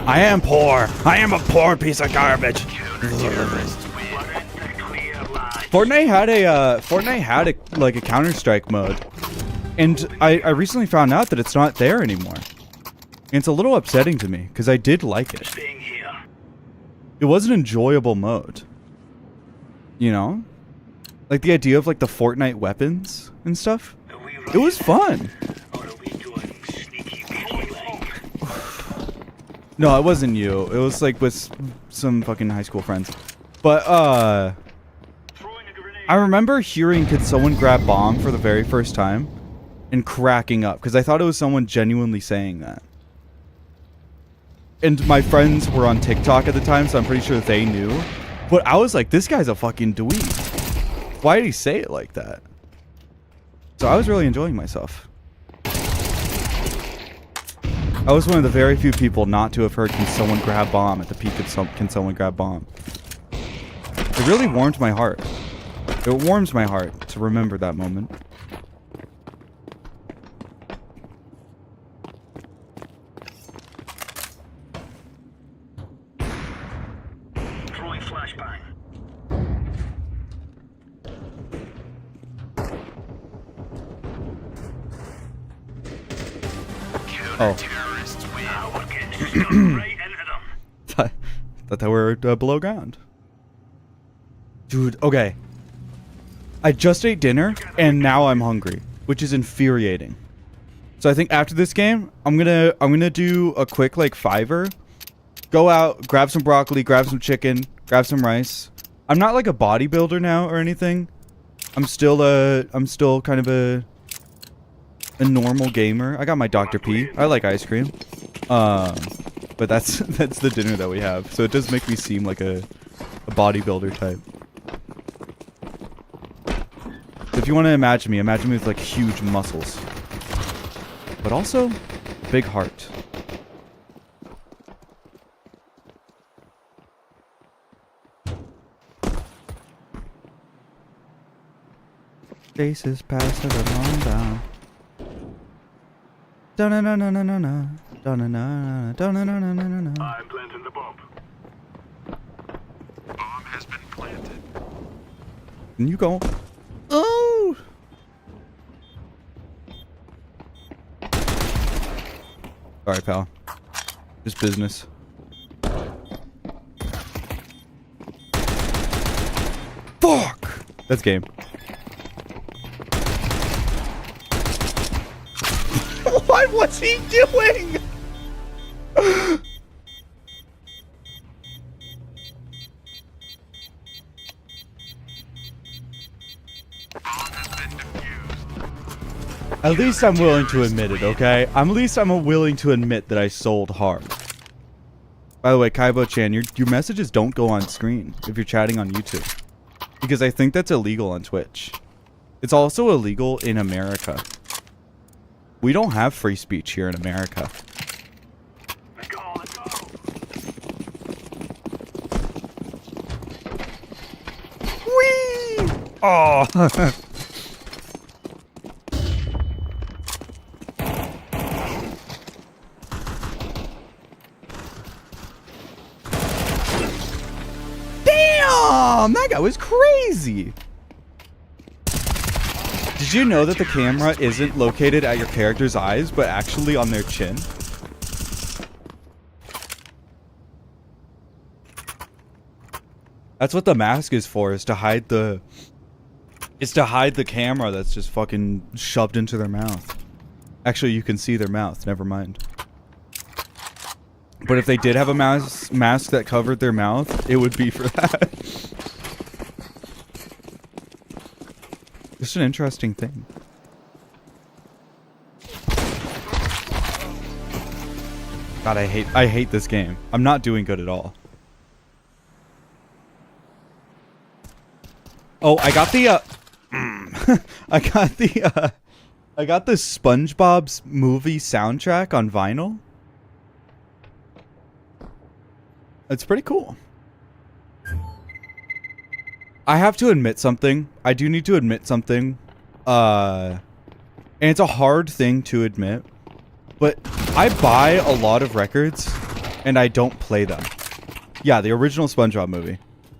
[SPEAKER 1] I am poor. I am a poor piece of garbage. Fortnite had a like a Counter-Strike mode, and I recently found out that it's not there anymore. And it's a little upsetting to me because I did like it.
[SPEAKER 2] Staying here.
[SPEAKER 1] It was an enjoyable mode. You know, like the idea of like the Fortnite weapons and stuff. It was fun.
[SPEAKER 2] Or are we doing sneaky peeky like?
[SPEAKER 1] No, it wasn't you. It was like with some fucking high school friends. But
[SPEAKER 2] Throwing a grenade.
[SPEAKER 1] I remember hearing "Could someone grab bomb" for the very first time and cracking up because I thought it was someone genuinely saying that. And my friends were on TikTok at the time, so I'm pretty sure they knew. But I was like, this guy's a fucking dweeb. Why did he say it like that? So I was really enjoying myself. I was one of the very few people not to have heard "Can someone grab bomb" at the peak of "Can someone grab bomb." It really warmed my heart. It warms my heart to remember that moment.
[SPEAKER 2] Throwing flashbang.
[SPEAKER 1] Oh.
[SPEAKER 2] Now we're getting stuck right into them.
[SPEAKER 1] Thought they were below ground. Dude, okay. I just ate dinner, and now I'm hungry, which is infuriating. So I think after this game, I'm gonna do a quick like $5. Go out, grab some broccoli, grab some chicken, grab some rice. I'm not like a bodybuilder now or anything. I'm still kind of a normal gamer. I got my Dr. P. I like ice cream. But that's the dinner that we have. So it does make me seem like a bodybuilder type. If you want to imagine me with like huge muscles. But also, big heart. Faces pass it along down. Da-na-na-na-na-na-na. Da-na-na, da-na-na-na-na-na.
[SPEAKER 2] I'm planting the bomb. Bomb has been planted.
[SPEAKER 1] And you go. Oh! Sorry, pal. Just business. Fuck! That's game. What was he doing? At least I'm willing to admit it, okay? At least I'm willing to admit that I sold hard. By the way, Kaibo-chan, your messages don't go on screen if you're chatting on YouTube. Because I think that's illegal on Twitch. It's also illegal in America. We don't have free speech here in America.
[SPEAKER 2] Let's go, let's go.
[SPEAKER 1] Whee! Oh. Damn! That guy was crazy! Did you know that the camera isn't located at your character's eyes, but actually on their chin? That's what the mask is for, is to hide the... It's to hide the camera that's just fucking shoved into their mouth. Actually, you can see their mouth, never mind. But if they did have a mask that covered their mouth, it would be for that. Just an interesting thing. God, I hate this game. I'm not doing good at all. Oh, I got the I got the SpongeBob's movie soundtrack on vinyl. It's pretty cool. I have to admit something. I do need to admit something. And it's a hard thing to admit. But I buy a lot of records and I don't play them. Yeah, the original SpongeBob movie.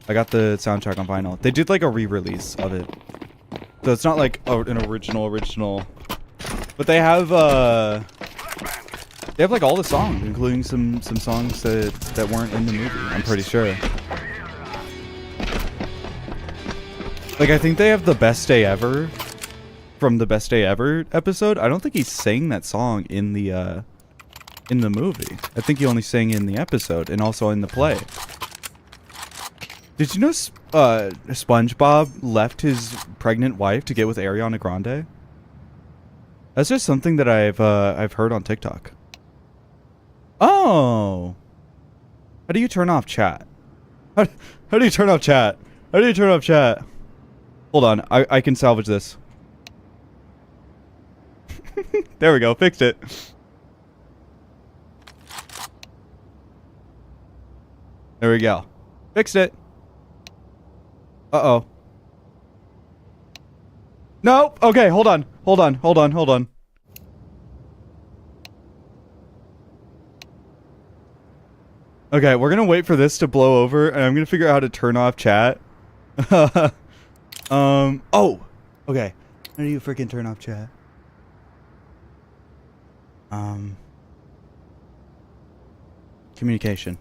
[SPEAKER 1] I got the soundtrack on vinyl. They did like a re-release of it. So it's not like an original. But they have like all the songs, including some songs that weren't in the movie, I'm pretty sure. Like, I think they have the Best Day Ever from the Best Day Ever episode. I don't think he sang that song in the movie. I think he only sang in the episode and also in the play. Did you know SpongeBob left his pregnant wife to get with Ariana Grande? That's just something that I've heard on TikTok. Oh, how do you turn off chat? How do you turn off chat? How do you turn off chat? Hold on, I can salvage this. There we go, fixed it. There we go, fixed it. Uh-oh. Nope. Okay, hold on. Okay, we're gonna wait for this to blow over, and I'm gonna figure out how to turn off chat. Oh! Okay. How do you freaking turn off chat? Communication.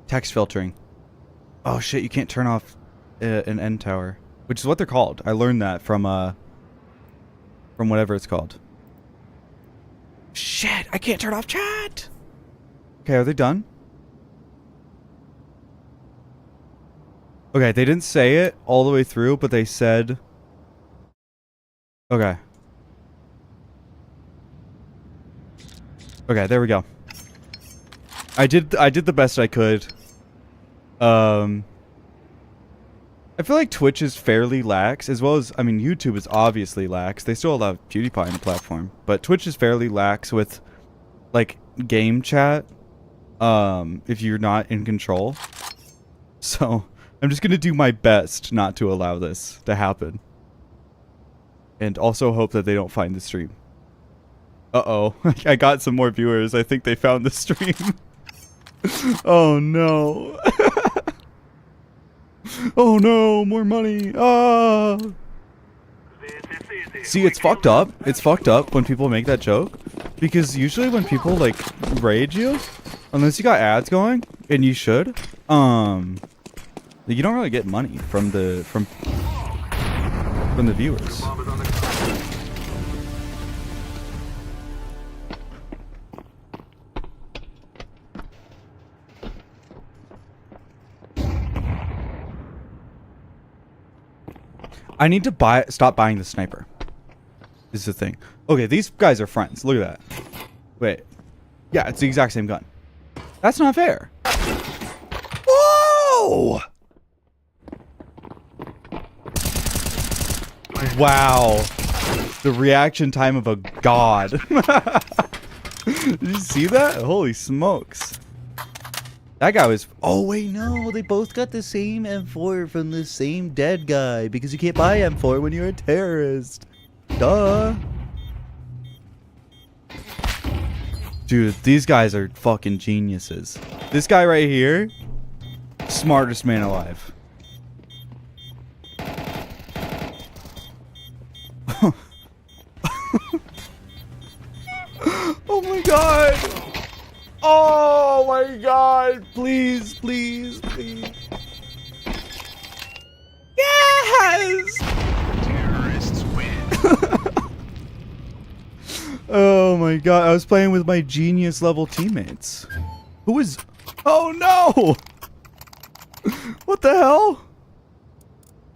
[SPEAKER 1] Text filtering. Oh shit, you can't turn off an end tower, which is what they're called. I learned that from whatever it's called. Shit, I can't turn off chat. Okay, are they done? Okay, they didn't say it all the way through, but they said... Okay. Okay, there we go. I did the best I could. I feel like Twitch is fairly lax, as well as, I mean, YouTube is obviously lax. They still allow PewDiePie on the platform, but Twitch is fairly lax with, like, game chat, if you're not in control. So, I'm just gonna do my best not to allow this to happen. And also hope that they don't find the stream. Uh-oh, I got some more viewers. I think they found the stream. Oh no. Oh no, more money. Ah. See, it's fucked up. It's fucked up when people make that joke. Because usually when people, like, raid you, unless you got ads going, and you should, you don't really get money from the viewers. I need to stop buying the sniper. This is the thing. Okay, these guys are friends. Look at that. Wait. Yeah, it's the exact same gun. That's not fair. Whoa! Wow. The reaction time of a god. Did you see that? Holy smokes. That guy was... Oh, wait, no. They both got the same M4 from the same dead guy. Because you can't buy M4 when you're a terrorist. Duh. Dude, these guys are fucking geniuses. This guy right here, smartest man alive. Oh my god. Oh my god. Please, please, please. Yes!
[SPEAKER 2] Terrorists win.
[SPEAKER 1] Oh my god, I was playing with my genius level teammates. Who is... Oh no! What the hell?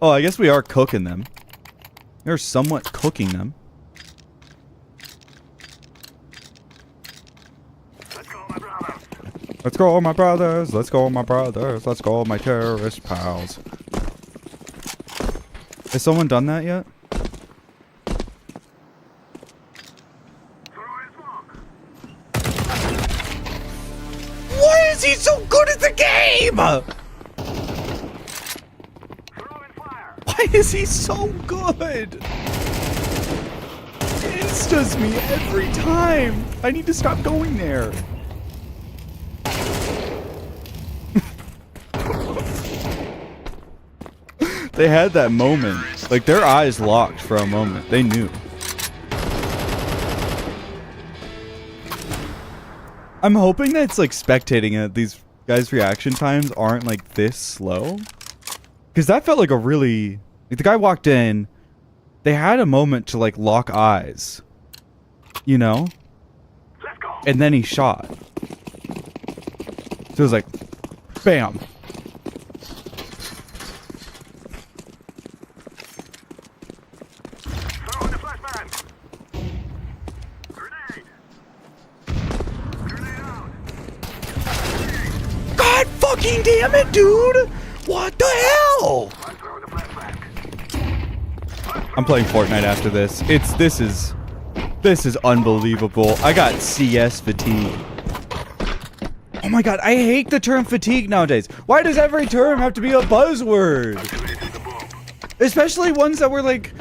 [SPEAKER 1] Oh, I guess we are cooking them. We're somewhat cooking them.
[SPEAKER 2] Let's go, my brother.
[SPEAKER 1] Let's go, my brothers. Let's go, my brothers. Let's go, my terrorist pals. Has someone done that yet? Why is he so good at the game? Why is he so good? He instas me every time. I need to stop going there. They had that moment. Like, their eyes locked for a moment. They knew. I'm hoping that it's like spectating it. These guys' reaction times aren't like this slow. Because that felt like a really... Like, the guy walked in. They had a moment to like lock eyes. You know?
[SPEAKER 2] Let's go.
[SPEAKER 1] And then he shot. So it was like... Bam.
[SPEAKER 2] Throw in the flashbang. Grenade. Grenade out.
[SPEAKER 1] God fucking damn it, dude! What the hell?
[SPEAKER 2] I'm throwing the flashbang.
[SPEAKER 1] I'm playing Fortnite after this. This is unbelievable. I got CS fatigue. Oh my god, I hate the term fatigue nowadays. Why does every term have to be a buzzword? Especially ones that were like...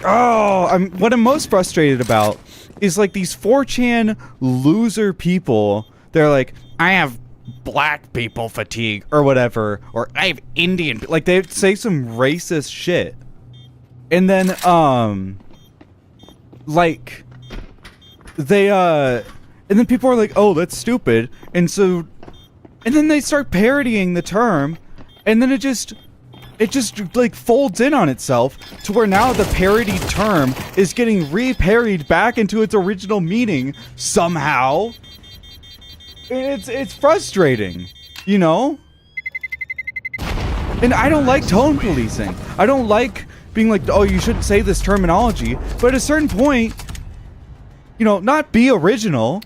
[SPEAKER 1] what I'm most frustrated about is like these 4chan loser people. They're like, I have black people fatigue or whatever, or I have Indian, like they say some racist shit. And then like they and then people are like, oh, that's stupid. And then they start parodying the term, and then it just like folds in on itself to where now the parody term is getting re-parodied back into its original meaning somehow. And it's frustrating, you know? And I don't like tone policing. I don't like being like, oh, you shouldn't say this terminology. But at a certain point, you know, not be original,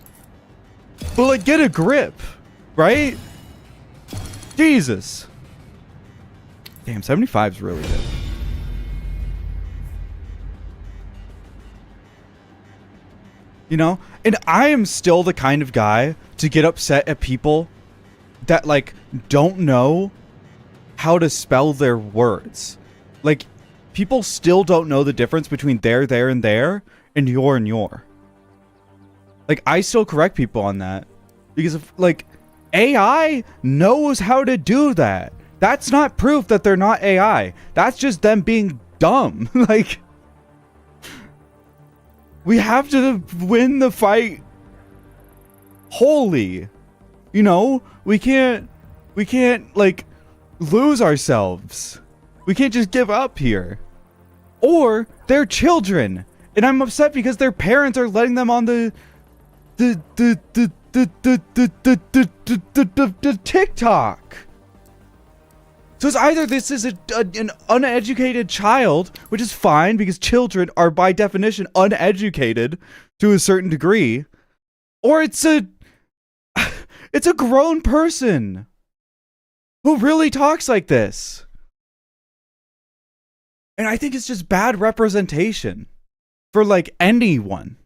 [SPEAKER 1] but like get a grip, right? Jesus. Damn, 75 is really good. You know? And I am still the kind of guy to get upset at people that, like, don't know how to spell their words. Like, people still don't know the difference between there, and there, and your. Like, I still correct people on that. Because, of, like, AI knows how to do that. That's not proof that they're not AI. That's just them being dumb. Like... We have to win the fight wholly. You know, we can't like lose ourselves. We can't just give up here. Or they're children, and I'm upset because their parents are letting them on the TikTok. So it's either this is an uneducated child, which is fine because children are by definition uneducated to a certain degree, or it's a grown person who really talks like this. And I think it's just bad representation for like anyone.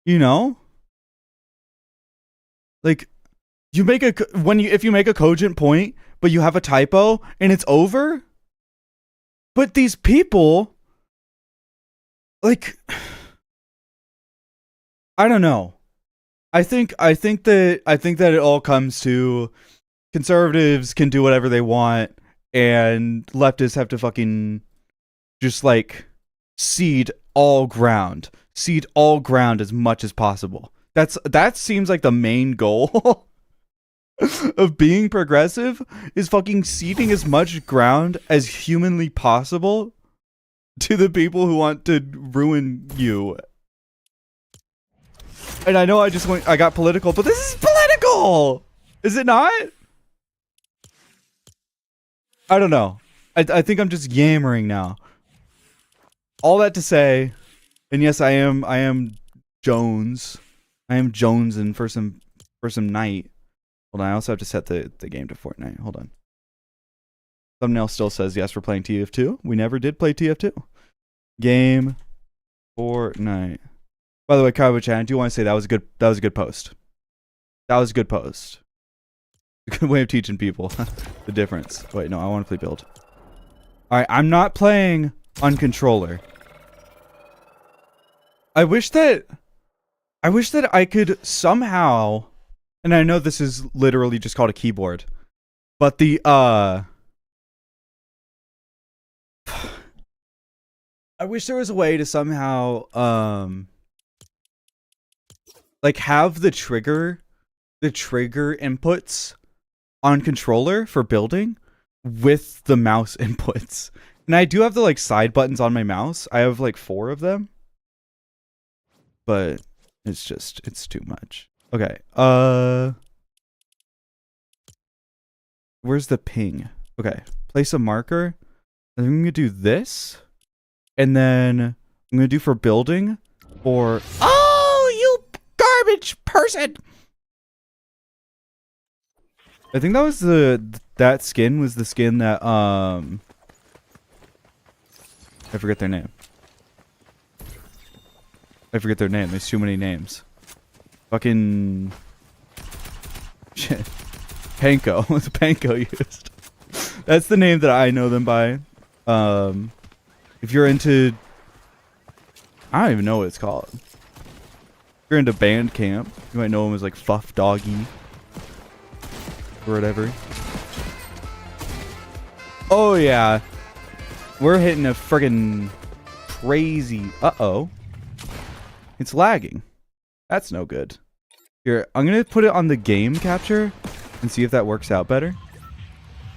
[SPEAKER 1] You know? Like you make a if you make a cogent point but you have a typo and it's over? But these people like I don't know. I think that it all comes to conservatives can do whatever they want and leftists have to fucking just like cede all ground as much as possible. That seems like the main goal of being progressive is fucking ceding as much ground as humanly possible to the people who want to ruin you. And I know I got political, but this is political! Is it not? I don't know. I think I'm just yammering now. All that to say, and yes, I am Jones. I am jonesing for some night. Hold on, I also have to set the game to Fortnite. Hold on. Thumbnail still says yes, we're playing TF2. We never did play TF2. Game Fortnite. By the way, Kaiwa-chan, I do want to say that was a good post. That was a good post. A good way of teaching people the difference. Wait, no, I want to play build. Alright, I'm not playing on controller. I wish that I could somehow, and I know this is literally just called a keyboard, but the I wish there was a way to somehow like have the trigger inputs on controller for building with the mouse inputs. And I do have the like side buttons on my mouse. I have like 4 of them. But it's too much. Okay. Where's the ping? Okay. Place a marker. And I'm gonna do this. And then I'm gonna do for building for garbage person. I think that was that skin was the skin that I forget their name. There's too many names. Fucking shit. Panko. What's Panko used? That's the name that I know them by. If you're into, I don't even know what it's called. If you're into Bandcamp, you might know him as like Fuff Doggy or whatever. Oh yeah, we're hitting a friggin' crazy. Uh-oh, it's lagging. That's no good. Here, I'm gonna put it on the game capture and see if that works out better.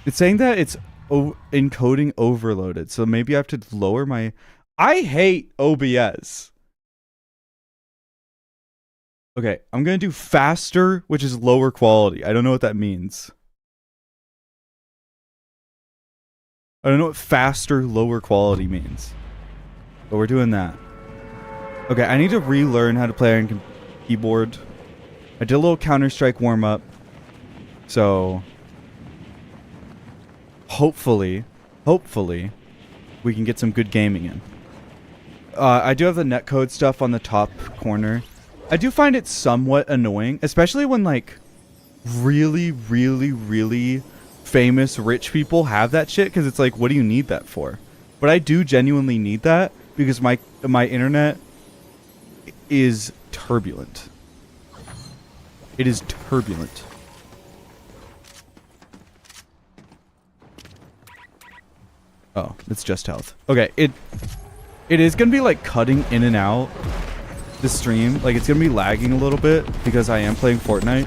[SPEAKER 1] It's saying that it's encoding overloaded, so maybe I have to lower my... I hate OBS. Okay, I'm gonna do faster, which is lower quality. I don't know what that means. I don't know what faster, lower quality means. But we're doing that. Okay, I need to relearn how to play on keyboard. I did a little Counter-Strike warm-up. So... hopefully, we can get some good gaming in. I do have the netcode stuff on the top corner. I do find it somewhat annoying, especially when like really famous rich people have that shit, because it's like, what do you need that for? But I do genuinely need that because my internet is turbulent. It is turbulent. Oh, it's just health. Okay, it is gonna be like cutting in and out the stream. Like it's gonna be lagging a little bit because I am playing Fortnite.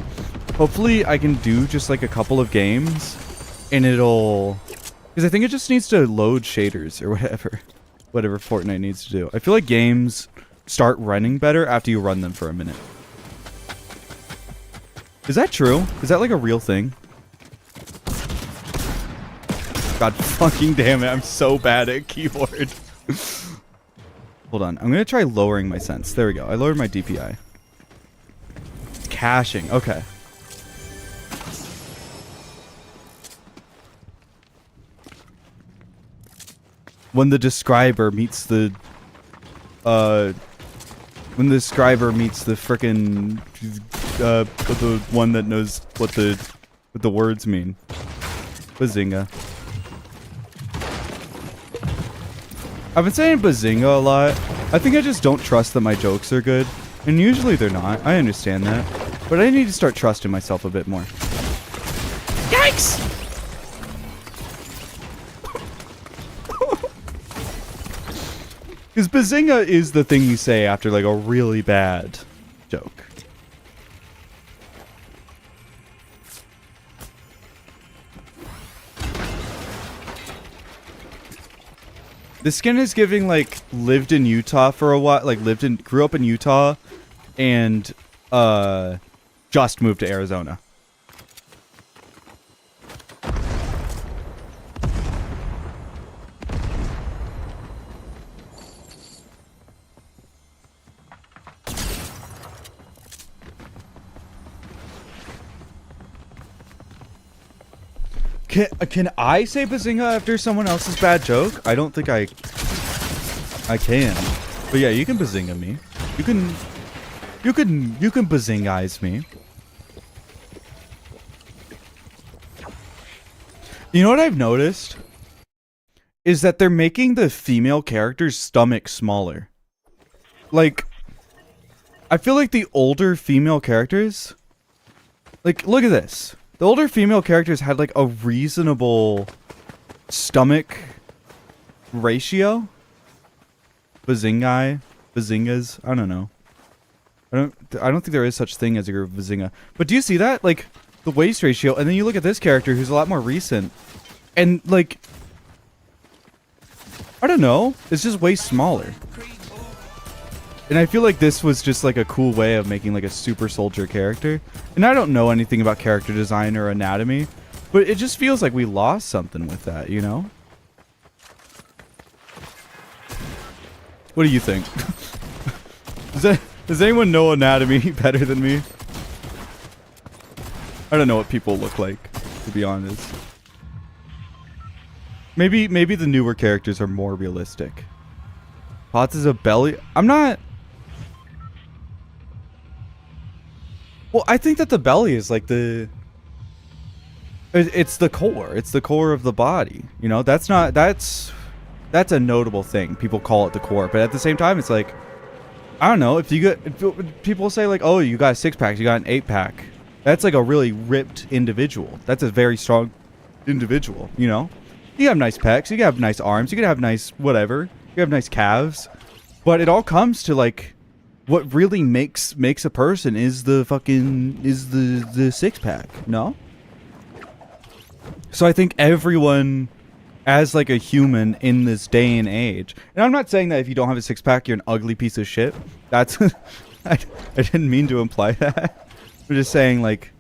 [SPEAKER 1] Hopefully I can do just like a couple of games and it'll, because I think it just needs to load shaders or whatever Fortnite needs to do. I feel like games start running better after you run them for a minute. Is that true? Is that like a real thing? God fucking damn it, I'm so bad at keyboard. Hold on, I'm gonna try lowering my sense. There we go, I lowered my DPI. It's caching, okay. when the describer meets the frickin' the one that knows what the words mean. Bazinga. I've been saying bazinga a lot. I think I just don't trust that my jokes are good. And usually they're not. I understand that. But I need to start trusting myself a bit more. Yikes! Because bazinga is the thing you say after like a really bad joke. The skin is giving like lived in Utah for a while, like grew up in Utah and just moved to Arizona. Can I say bazinga after someone else's bad joke? I don't think I can. But yeah, you can bazinga me. You can bazingize me. You know what I've noticed? Is that they're making the female character's stomach smaller. Like, I feel like the older female characters, like, look at this. The older female characters had like a reasonable stomach ratio. Bazingas. I don't know. I don't think there is such thing as a bazinga. But do you see that? Like the waist ratio, and then you look at this character who's a lot more recent, and like I don't know, it's just way smaller. And I feel like this was just like a cool way of making like a super soldier character. And I don't know anything about character design or anatomy, but it just feels like we lost something with that, you know? What do you think? Does anyone know anatomy better than me? I don't know what people look like, to be honest. Maybe the newer characters are more realistic. Potts is a belly. I'm not. Well, I think that the belly is like it's the core. It's the core of the body. You know, that's a notable thing. People call it the core, but at the same time, it's like, I don't know. If people say like, oh, you got a 6-pack, you got an 8-pack. That's like a really ripped individual. That's a very strong individual. You know, you have nice pecs, you can have nice arms, you can have nice whatever. You have nice calves, but it all comes to like what really makes a person is the 6-pack. No. So I think everyone, as like a human in this day and age, and I'm not saying that if you don't have a 6-pack, you're an ugly piece of shit. That's I didn't mean to imply that. I'm just saying like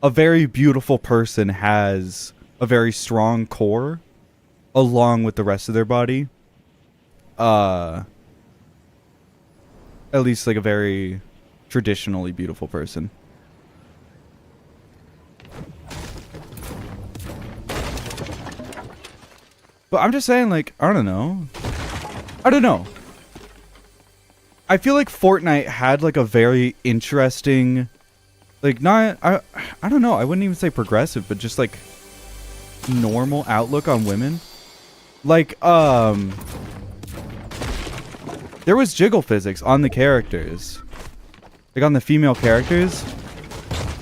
[SPEAKER 1] a very beautiful person has a very strong core along with the rest of their body. At least like a very traditionally beautiful person. But I'm just saying, like, I don't know. I feel like Fortnite had like a very interesting, like, I don't know, I wouldn't even say progressive, but just like normal outlook on women. Like, there was jiggle physics on the characters. Like on the female characters.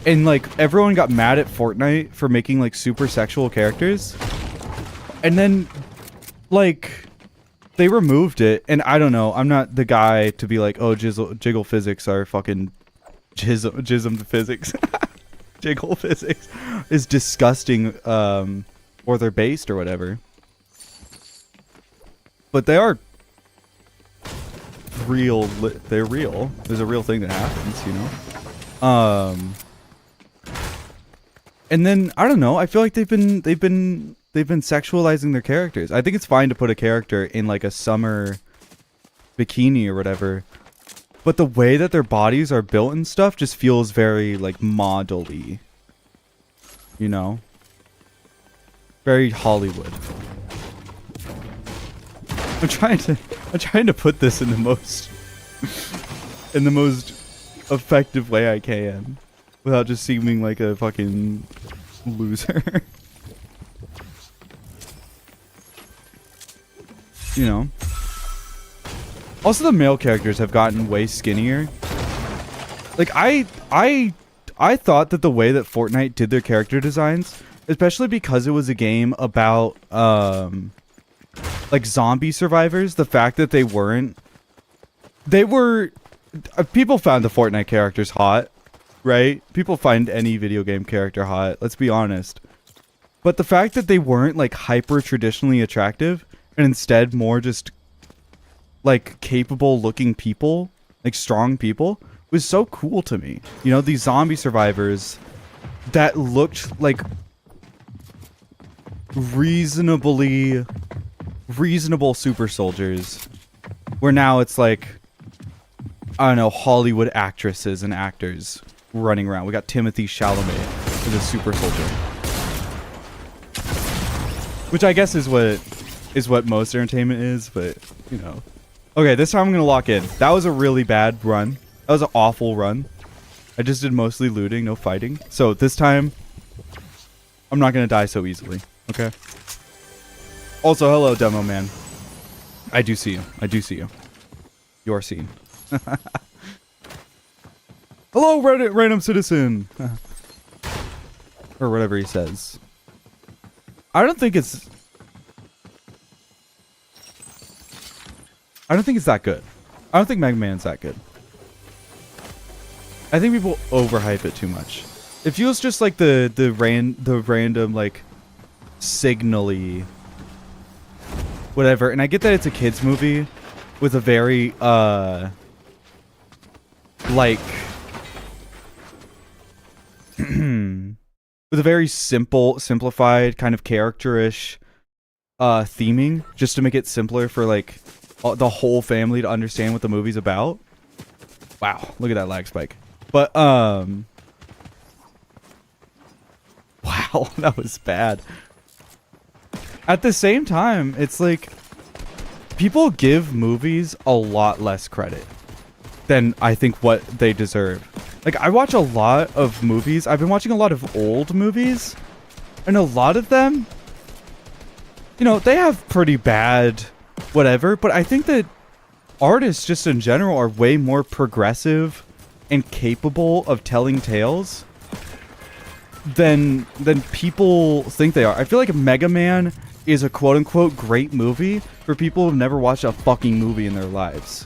[SPEAKER 1] And like everyone got mad at Fortnite for making like super sexual characters. And then like they removed it. And I don't know. I'm not the guy to be like, oh, jiggle physics are fucking jism physics. Jiggle physics is disgusting, or they're based or whatever. But they are real. They're real. There's a real thing that happens, you know. And then I don't know. I feel like they've been sexualizing their characters. I think it's fine to put a character in like a summer bikini or whatever, but the way that their bodies are built and stuff just feels very like model-y, you know, very Hollywood. I'm trying to put this in the most effective way I can without just seeming like a fucking loser. You know. Also, the male characters have gotten way skinnier. Like I thought that the way that Fortnite did their character designs, especially because it was a game about like zombie survivors, the fact that they were people found the Fortnite characters hot, right? People find any video game character hot, let's be honest. But the fact that they weren't like hyper traditionally attractive and instead more just like capable looking people, like strong people, was so cool to me. You know, these zombie survivors that looked like reasonable super soldiers, where now it's like, I don't know, Hollywood actresses and actors running around. We got Timothy Chalamet as a super soldier, which I guess is what most entertainment is, but you know. Okay, this time I'm gonna lock in. That was a really bad run. That was an awful run. I just did mostly looting, no fighting. So this time, I'm not gonna die so easily. Okay. Also, hello, demo man. I do see you. I do see you. You are seen. Hello, random citizen. Or whatever he says. I don't think it's that good. I don't think Mega Man's that good. I think people overhype it too much. It feels just like the random like signally whatever. And I get that it's a kids movie with a very like with a very simplified kind of characterish theming, just to make it simpler for like the whole family to understand what the movie's about. Wow, look at that lag spike. But wow, that was bad. At the same time, it's like people give movies a lot less credit than I think what they deserve. Like, I watch a lot of movies. I've been watching a lot of old movies, and a lot of them, you know, they have pretty bad whatever, but I think that artists just in general are way more progressive and capable of telling tales than people think they are. I feel like Mega Man is a quote-unquote great movie for people who've never watched a fucking movie in their lives.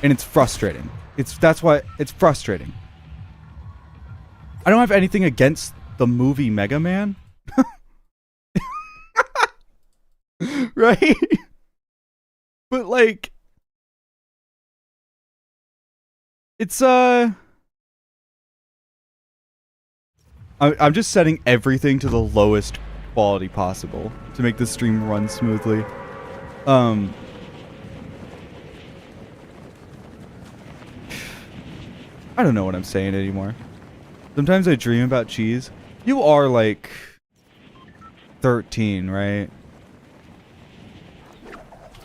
[SPEAKER 1] And it's frustrating. That's why it's frustrating. I don't have anything against the movie Mega Man. Right? But like, it's I'm just setting everything to the lowest quality possible to make the stream run smoothly. I don't know what I'm saying anymore. Sometimes I dream about cheese. You are like 13, right?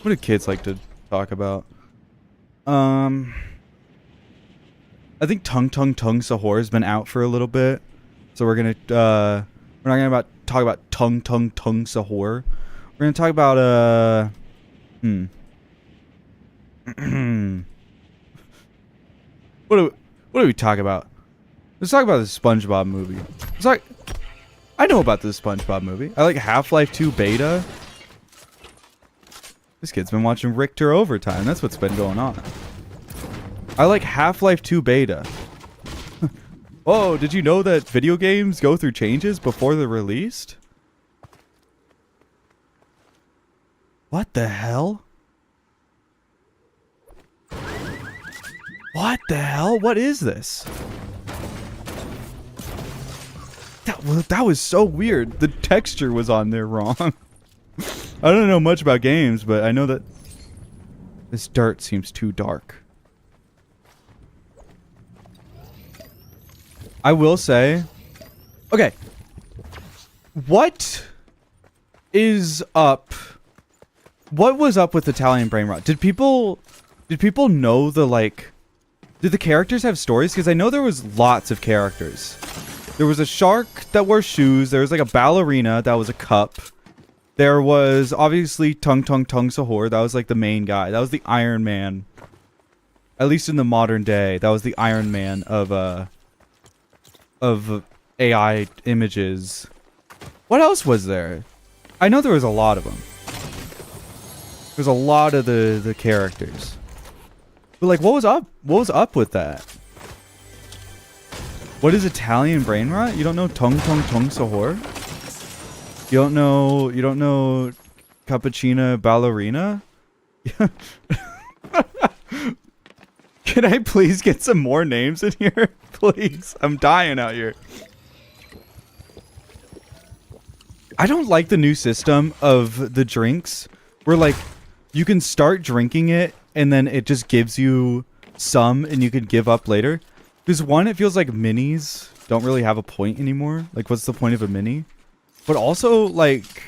[SPEAKER 1] What do kids like to talk about? I think Tung Tung Tung Sahur has been out for a little bit, so we're not gonna talk about Tung Tung Tung Sahur. We're gonna talk about what do we talk about? Let's talk about the SpongeBob movie. I know about the SpongeBob movie. I like Half-Life 2 beta. This kid's been watching Richter Overtime. That's what's been going on. I like Half-Life 2 beta. Oh, did you know that video games go through changes before they're released? What the hell? What the hell? What is this? That was so weird. The texture was on there wrong. I don't know much about games, but I know that this dirt seems too dark. I will say, okay, what is up what was up with Italian brain rot? Did people know the like? Did the characters have stories? Because I know there was lots of characters. There was a shark that wore shoes. There was like a ballerina that was a cup. There was obviously Tung Sahur. That was like the main guy. That was the Iron Man. At least in the modern day, that was the Iron Man of AI images. What else was there? I know there was a lot of them. There's a lot of the characters. But like, what was up? What was up with that? What is Italian brain rot? You don't know Tung Sahur? You don't know Cappuccina Ballerina? Can I please get some more names in here? Please. I'm dying out here. I don't like the new system of the drinks where like you can start drinking it and then it just gives you some and you can give up later. Because one, it feels like minis don't really have a point anymore. Like, what's the point of a mini? But also, like,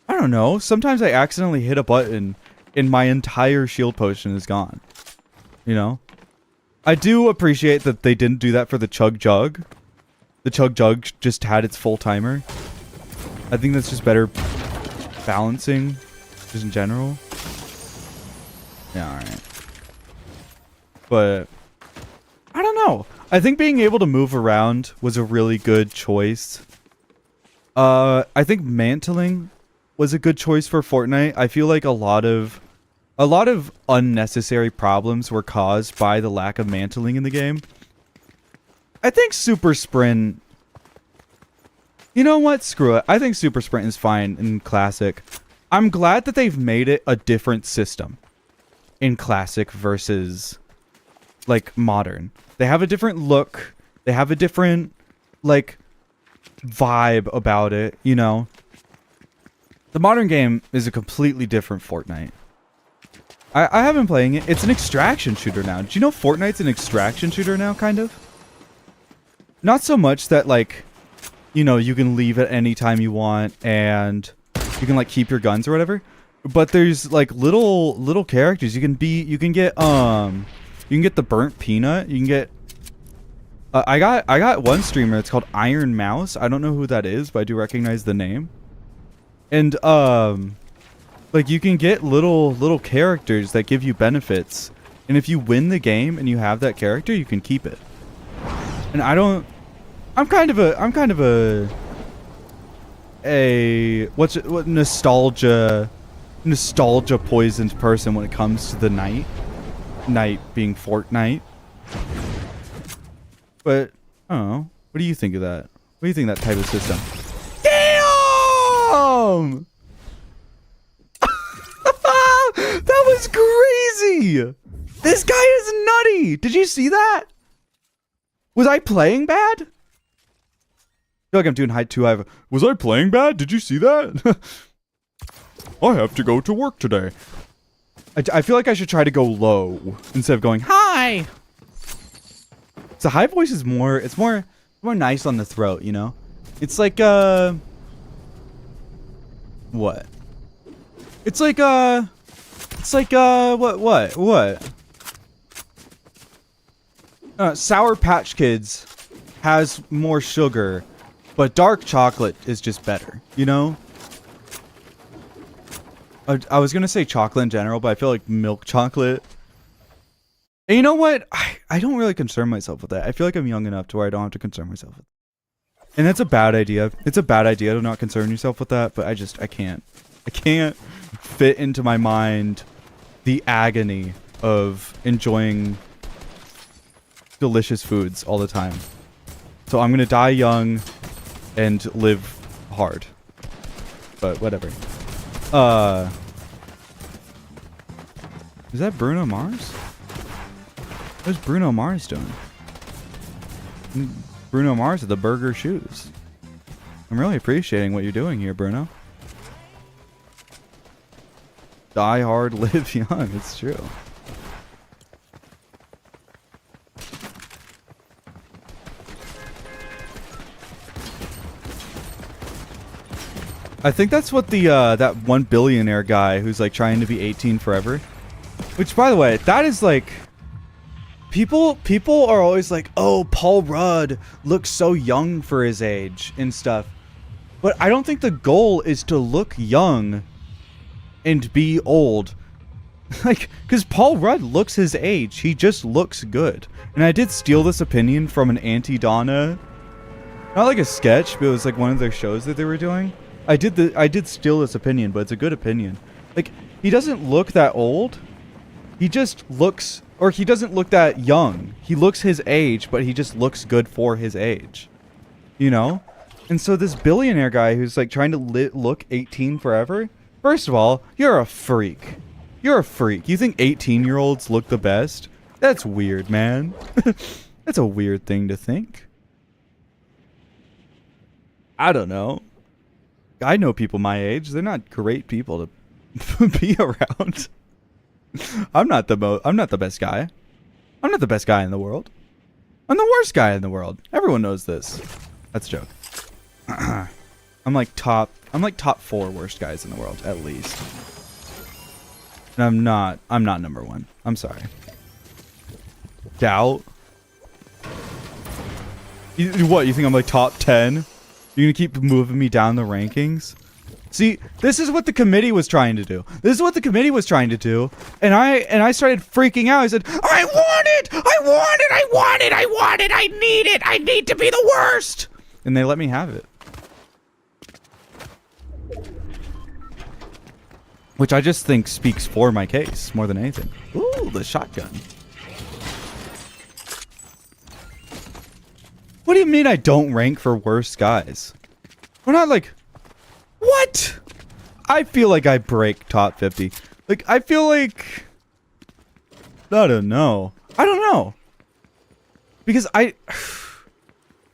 [SPEAKER 1] I don't know. Sometimes I accidentally hit a button and my entire shield potion is gone. You know? I do appreciate that they didn't do that for the Chug Jug. The Chug Jug just had its full timer. I think that's just better balancing, just in general. Yeah, alright. But I don't know. I think being able to move around was a really good choice. I think mantling was a good choice for Fortnite. I feel like a lot of unnecessary problems were caused by the lack of mantling in the game. I think Super Sprint... You know what? Screw it. I think Super Sprint is fine in Classic. I'm glad that they've made it a different system in Classic versus, like, Modern. They have a different look. They have a different, like, vibe about it, you know? The Modern game is a completely different Fortnite. I have been playing it. It's an extraction shooter now. Did you know Fortnite's an extraction shooter now, kind of? Not so much that, like, you know, you can leave at any time you want and you can, like, keep your guns or whatever. But there's, like, little characters. You can get the burnt peanut. You can get... I got one streamer. It's called Iron Mouse. I don't know who that is, but I do recognize the name. And, like, you can get little characters that give you benefits. And if you win the game and you have that character, you can keep it. And I'm kind of a nostalgia poisoned person when it comes to the night being Fortnite. But I don't know. What do you think of that? What do you think of that type of system? Damn! That was crazy! This guy is nutty! Did you see that? Was I playing bad? I feel like I'm doing high too. Was I playing bad? Did you see that? I have to go to work today. I feel like I should try to go low instead of going hi. So high voice is more nice on the throat, you know? It's like what? It's like what? Sour Patch Kids has more sugar, but dark chocolate is just better, you know? I was gonna say chocolate in general, but I feel like milk chocolate. And you know what? I don't really concern myself with that. I feel like I'm young enough to where I don't have to concern myself with it. And that's a bad idea. It's a bad idea to not concern yourself with that, but I can't. I can't fit into my mind the agony of enjoying delicious foods all the time. So I'm gonna die young and live hard. But whatever. Is that Bruno Mars? What's Bruno Mars doing? Bruno Mars with the burger shoes. I'm really appreciating what you're doing here, Bruno. Die hard, live young. It's true. I think that's what the that one billionaire guy who's like trying to be 18 forever. Which, by the way, that is like people are always like, "Oh, Paul Rudd looks so young for his age and stuff." But I don't think the goal is to look young and be old. Like, because Paul Rudd looks his age. He just looks good. And I did steal this opinion from an Auntie Donna. Not like a sketch, but it was like one of their shows that they were doing. I did steal this opinion, but it's a good opinion. Like, he doesn't look that old. He just looks, or he doesn't look that young. He looks his age, but he just looks good for his age. You know? And so this billionaire guy who's like trying to look 18 forever. First of all, you're a freak. You're a freak. You think 18-year-olds look the best? That's weird, man. That's a weird thing to think. I don't know. I know people my age. They're not great people to be around. I'm not the best guy. I'm not the best guy in the world. I'm the worst guy in the world. Everyone knows this. That's a joke. I'm like top 4 worst guys in the world, at least. And I'm not number 1. I'm sorry. Doubt? What, you think I'm like top 10? You're gonna keep moving me down the rankings? See, this is what the committee was trying to do. This is what the committee was trying to do. And I started freaking out. I said, I want it! I want it! I want it! I want it! I need it! I need to be the worst! And they let me have it. Which I just think speaks for my case more than anything. Ooh, the shotgun. What do you mean I don't rank for worst guys? We're not like... What? I feel like I break top 50. Like, I feel like... I don't know. I don't know. Because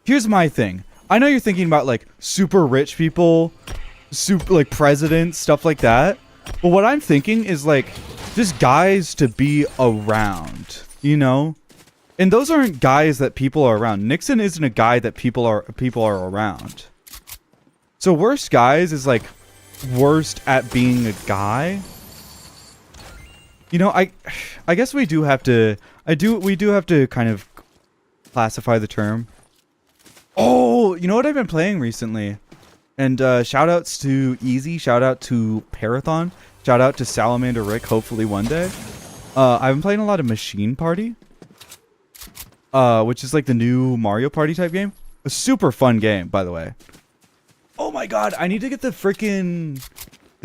[SPEAKER 1] here's my thing. I know you're thinking about, like, super rich people, like, presidents, stuff like that. But what I'm thinking is, like, just guys to be around, you know? And those aren't guys that people are around. Nixon isn't a guy that people are around. So worst guys is like worst at being a guy. You know, I guess we do have to kind of classify the term. Oh, you know what I've been playing recently? And shout outs to Easy, shout out to Parathon, shout out to Salamander Rick, hopefully one day. I've been playing a lot of Machine Party. Which is like the new Mario Party type game. A super fun game, by the way. Oh my god, I need to get the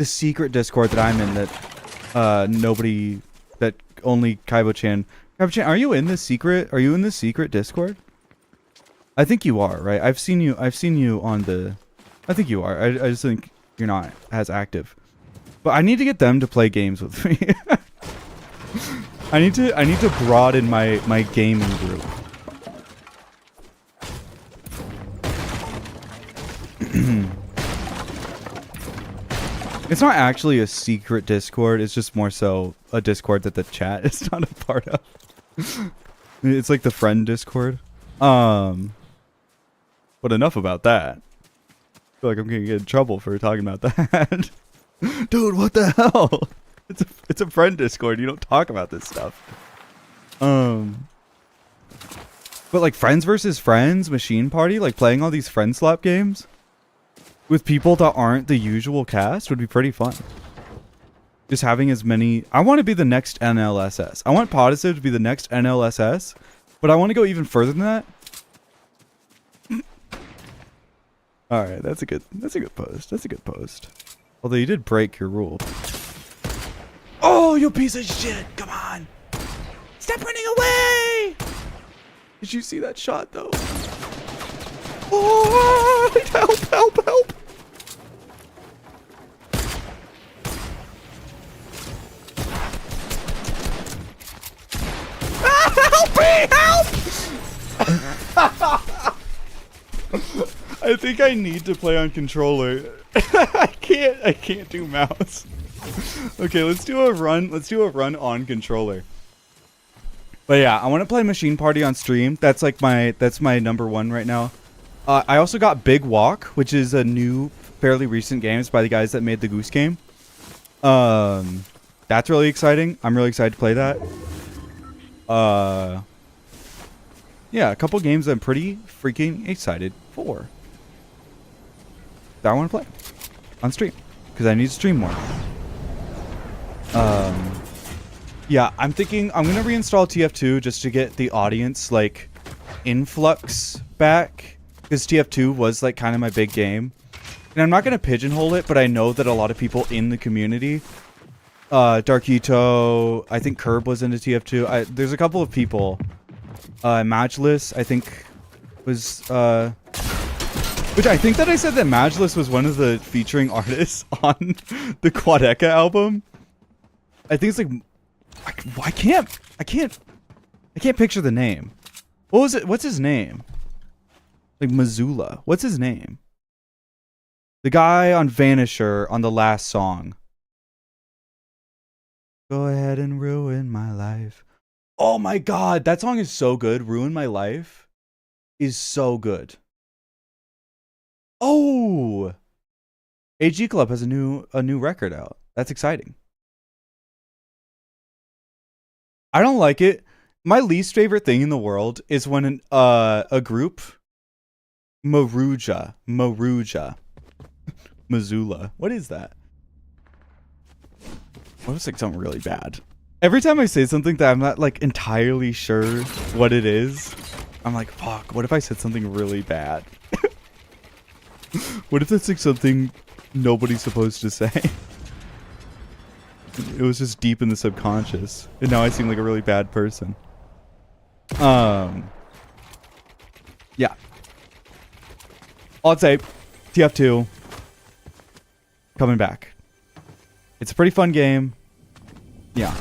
[SPEAKER 1] secret Discord that I'm in that only Kaibo-chan. Kaibo-chan, are you in the secret Discord? I think you are, right? I've seen you on the... I think you are. I just think you're not as active. But I need to get them to play games with me. I need to broaden my gaming group. It's not actually a secret Discord. It's just more so a Discord that the chat is not a part of. It's like the friend Discord. But enough about that. I feel like I'm gonna get in trouble for talking about that. Dude, what the hell? It's a friend Discord. You don't talk about this stuff. But like Friends versus Friends, Machine Party, like playing all these friend slap games with people that aren't the usual cast would be pretty fun. Just having as many... I want to be the next NLSS. I want Podaciv to be the next NLSS, but I want to go even further than that. All right, that's a good post. That's a good post. Although you did break your rule. Oh, you piece of shit! Come on! Stop running away! Did you see that shot though? Oh, help, help, help! Ah, help me! Help! I think I need to play on controller. I can't do mouse. Okay, let's do a run. Let's do a run on controller. But yeah, I want to play Machine Party on stream. That's my number one right now. I also got Big Walk, which is a new fairly recent games by the guys that made the Goose Game. That's really exciting. I'm really excited to play that. Yeah, a couple games I'm pretty freaking excited for that I want to play on stream because I need to stream more. Yeah, I'm thinking I'm gonna reinstall TF2 just to get the audience like influx back, because TF2 was like kind of my big game, and I'm not gonna pigeonhole it, but I know that a lot of people in the community, Darkito, I think Curb was into TF2. There's a couple of people. Majlis, I think, was which I think that I said that Majlis was one of the featuring artists on the Quadeca album. I think it's like I can't picture the name. What was it? What's his name? Like Missoula. What's his name? The guy on Vanisher on the last song. Go ahead and ruin my life. Oh my god, that song is so good. Ruin My Life is so good. Oh! AG Club has a new record out. That's exciting. I don't like it. My least favorite thing in the world is when a group, Maruja, Missoula. What is that? What if it's like something really bad? Every time I say something that I'm not like entirely sure what it is, I'm like, fuck, what if I said something really bad? What if that's like something nobody's supposed to say? It was just deep in the subconscious, and now I seem like a really bad person. Yeah. I'd say TF2 coming back. It's a pretty fun game. Yeah.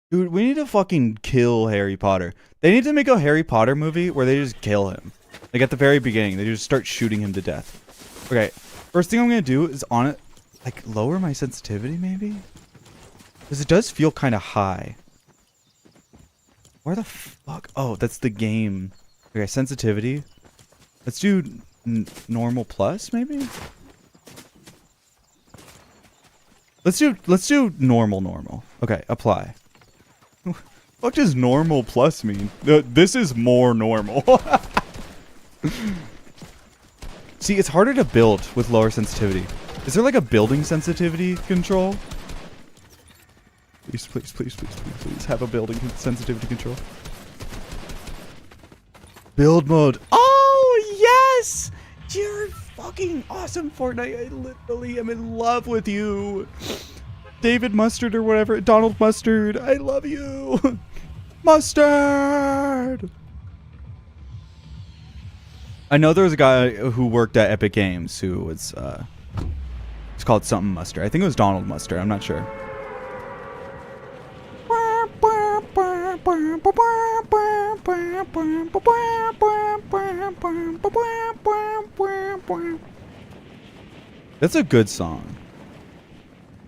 [SPEAKER 1] Dude, we need to fucking kill Harry Potter. They need to make a Harry Potter movie where they just kill him. Like at the very beginning, they just start shooting him to death. Okay, first thing I'm gonna do is on it, like lower my sensitivity maybe? Because it does feel kind of high. Where the fuck? Oh, that's the game. Okay, sensitivity. Let's do normal plus maybe? Let's do normal. Okay, apply. What does normal plus mean? This is more normal. See, it's harder to build with lower sensitivity. Is there like a building sensitivity control? Please have a building sensitivity control. Build mode. Oh, yes! You're fucking awesome, Fortnite. I literally am in love with you. David Mustard or whatever. Donald Mustard. I love you. Mustard! I know there was a guy who worked at Epic Games who was, it's called something Mustard. I think it was Donald Mustard. I'm not sure. That's a good song.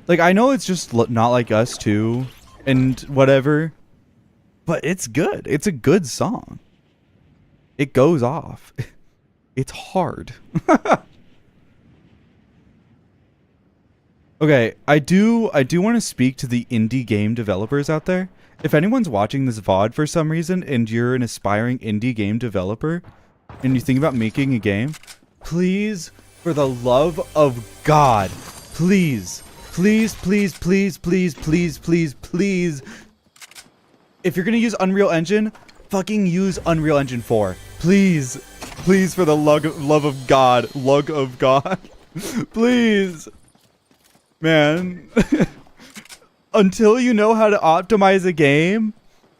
[SPEAKER 1] Like, I know it's just not like us too, and whatever, but it's good. It's a good song. It goes off. It's hard. Okay, I do want to speak to the indie game developers out there. If anyone's watching this VOD for some reason and you're an aspiring indie game developer and you think about making a game, please, for the love of God, please, if you're gonna use Unreal Engine, fucking use Unreal Engine 4. Please, for the love of God, please. Man, until you know how to optimize a game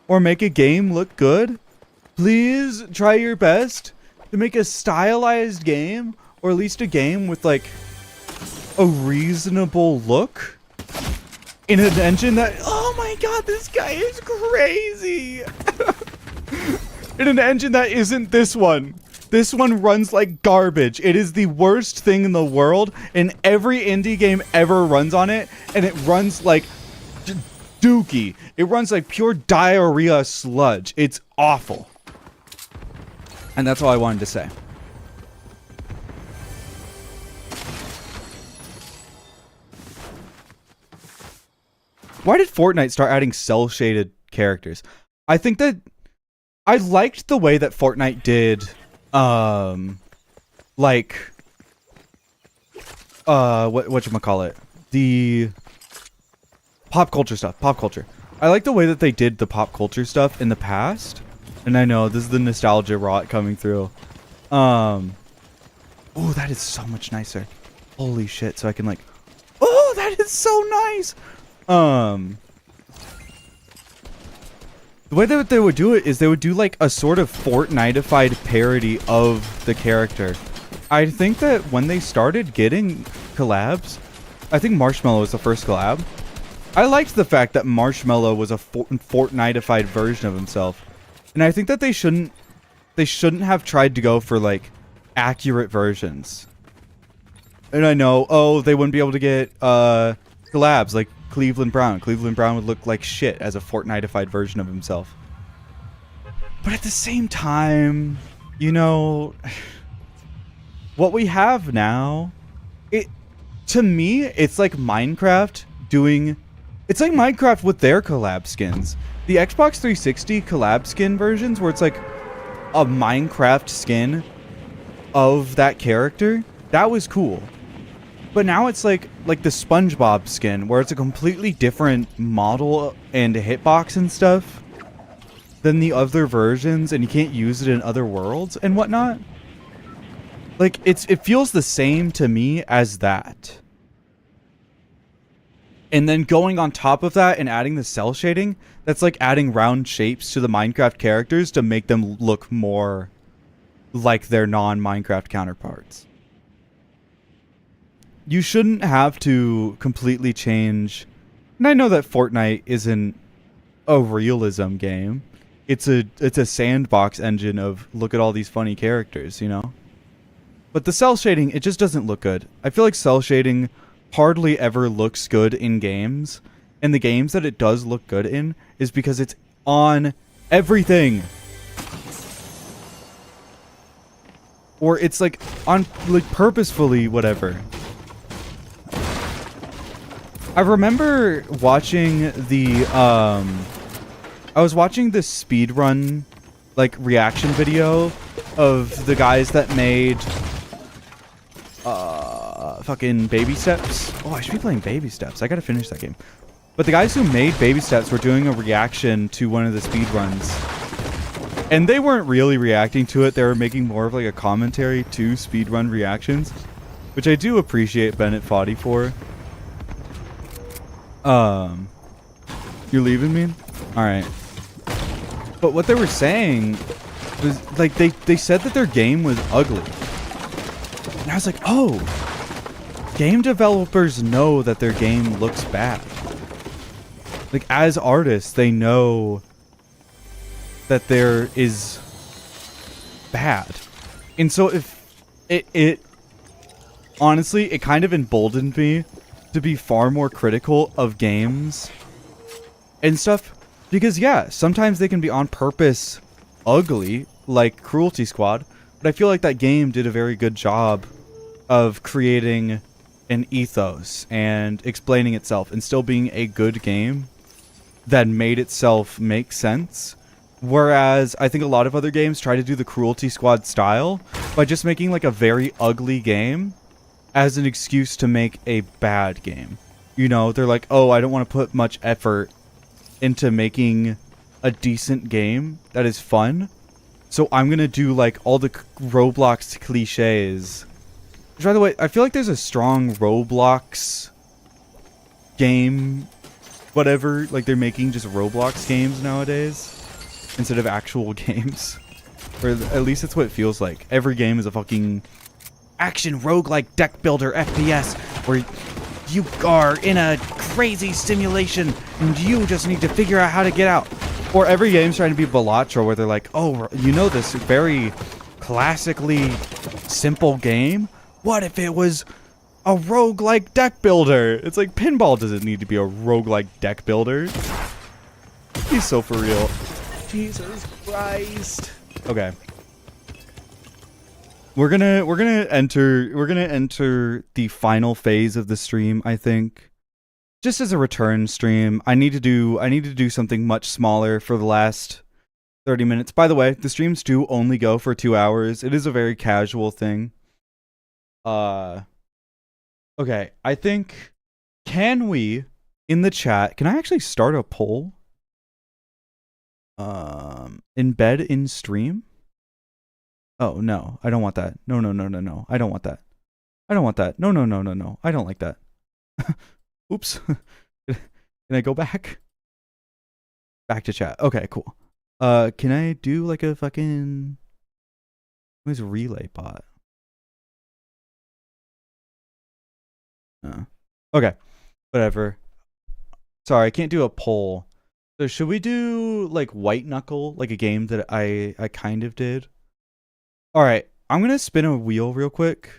[SPEAKER 1] or make a game look good, please try your best to make a stylized game, or at least a game with like a reasonable look in an engine that, oh my god, this guy is crazy. In an engine that isn't this one. This one runs like garbage. It is the worst thing in the world, and every indie game ever runs on it, and it runs like dookie. It runs like pure diarrhea sludge. It's awful. And that's all I wanted to say. Why did Fortnite start adding cel-shaded characters? I think that I liked the way that Fortnite did, like, whatchamacallit? The pop culture stuff. Pop culture. I like the way that they did the pop culture stuff in the past. And I know, this is the nostalgia rot coming through. Oh, that is so much nicer. Holy shit, so I can like... Oh, that is so nice! The way that they would do it is they would do like a sort of Fortnite-ified parody of the character. I think that when they started getting collabs, I think Marshmello was the first collab. I liked the fact that Marshmello was a Fortnite-ified version of himself. And I think that they shouldn't have tried to go for like accurate versions. And I know, oh, they wouldn't be able to get collabs like Cleveland Brown. Cleveland Brown would look like shit as a Fortnite-ified version of himself. But at the same time, you know, what we have now, to me, it's like Minecraft doing... It's like Minecraft with their collab skins. The Xbox 360 collab skin versions, where it's like a Minecraft skin of that character, that was cool. But now it's like the SpongeBob skin, where it's a completely different model and hitbox and stuff than the other versions, and you can't use it in other worlds and whatnot. Like, it feels the same to me as that. And then going on top of that and adding the cell shading, that's like adding round shapes to the Minecraft characters to make them look more like their non-Minecraft counterparts. You shouldn't have to completely change... And I know that Fortnite isn't a realism game. It's a sandbox engine of look at all these funny characters, you know? But the cell shading, it just doesn't look good. I feel like cell shading hardly ever looks good in games. And the games that it does look good in is because it's on everything. Or it's like on like purposefully whatever. I remember watching the I was watching this speedrun like reaction video of the guys that made fucking Baby Steps. Oh, I should be playing Baby Steps. I gotta finish that game. But the guys who made Baby Steps were doing a reaction to one of the speedruns. And they weren't really reacting to it. They were making more of like a commentary to speedrun reactions, which I do appreciate Bennett Foddy for. You're leaving me? Alright. But what they were saying was, like, they said that their game was ugly. And I was like, oh, game developers know that their game looks bad. Like, as artists, they know that there is bad. And so if it honestly, it kind of emboldened me to be far more critical of games and stuff, because yeah, sometimes they can be on purpose ugly, like Cruelty Squad, but I feel like that game did a very good job of creating an ethos and explaining itself and still being a good game that made itself make sense. Whereas I think a lot of other games try to do the Cruelty Squad style by just making like a very ugly game as an excuse to make a bad game. You know, they're like, oh, I don't want to put much effort into making a decent game that is fun, so I'm going to do like all the Roblox cliches. Which, by the way, I feel like there's a strong Roblox game, whatever, like they're making just Roblox games nowadays instead of actual games. Or at least that's what it feels like. Every game is a fucking action roguelike deck builder FPS where you are in a crazy simulation and you just need to figure out how to get out. Or every game's trying to be Balatro where they're like, oh, you know, this very classically simple game? What if it was a roguelike deck builder? It's like pinball doesn't need to be a roguelike deck builder. He's so for real. Jesus Christ. Okay. We're gonna enter the final phase of the stream, I think. Just as a return stream. I need to do something much smaller for the last 30 minutes. By the way, the streams do only go for 2 hours. It is a very casual thing. Okay, I think, can we, in the chat, can I actually start a poll? Embed in stream? Oh, no, I don't want that. No, I don't want that. I don't want that. No, I don't like that. Oops. Can I go back? Back to chat. Okay, cool. Can I do like a fucking... Where's relay bot? Okay, whatever. Sorry, I can't do a poll. So should we do like White Knuckle, like a game that I kind of did? All right, I'm gonna spin a wheel real quick,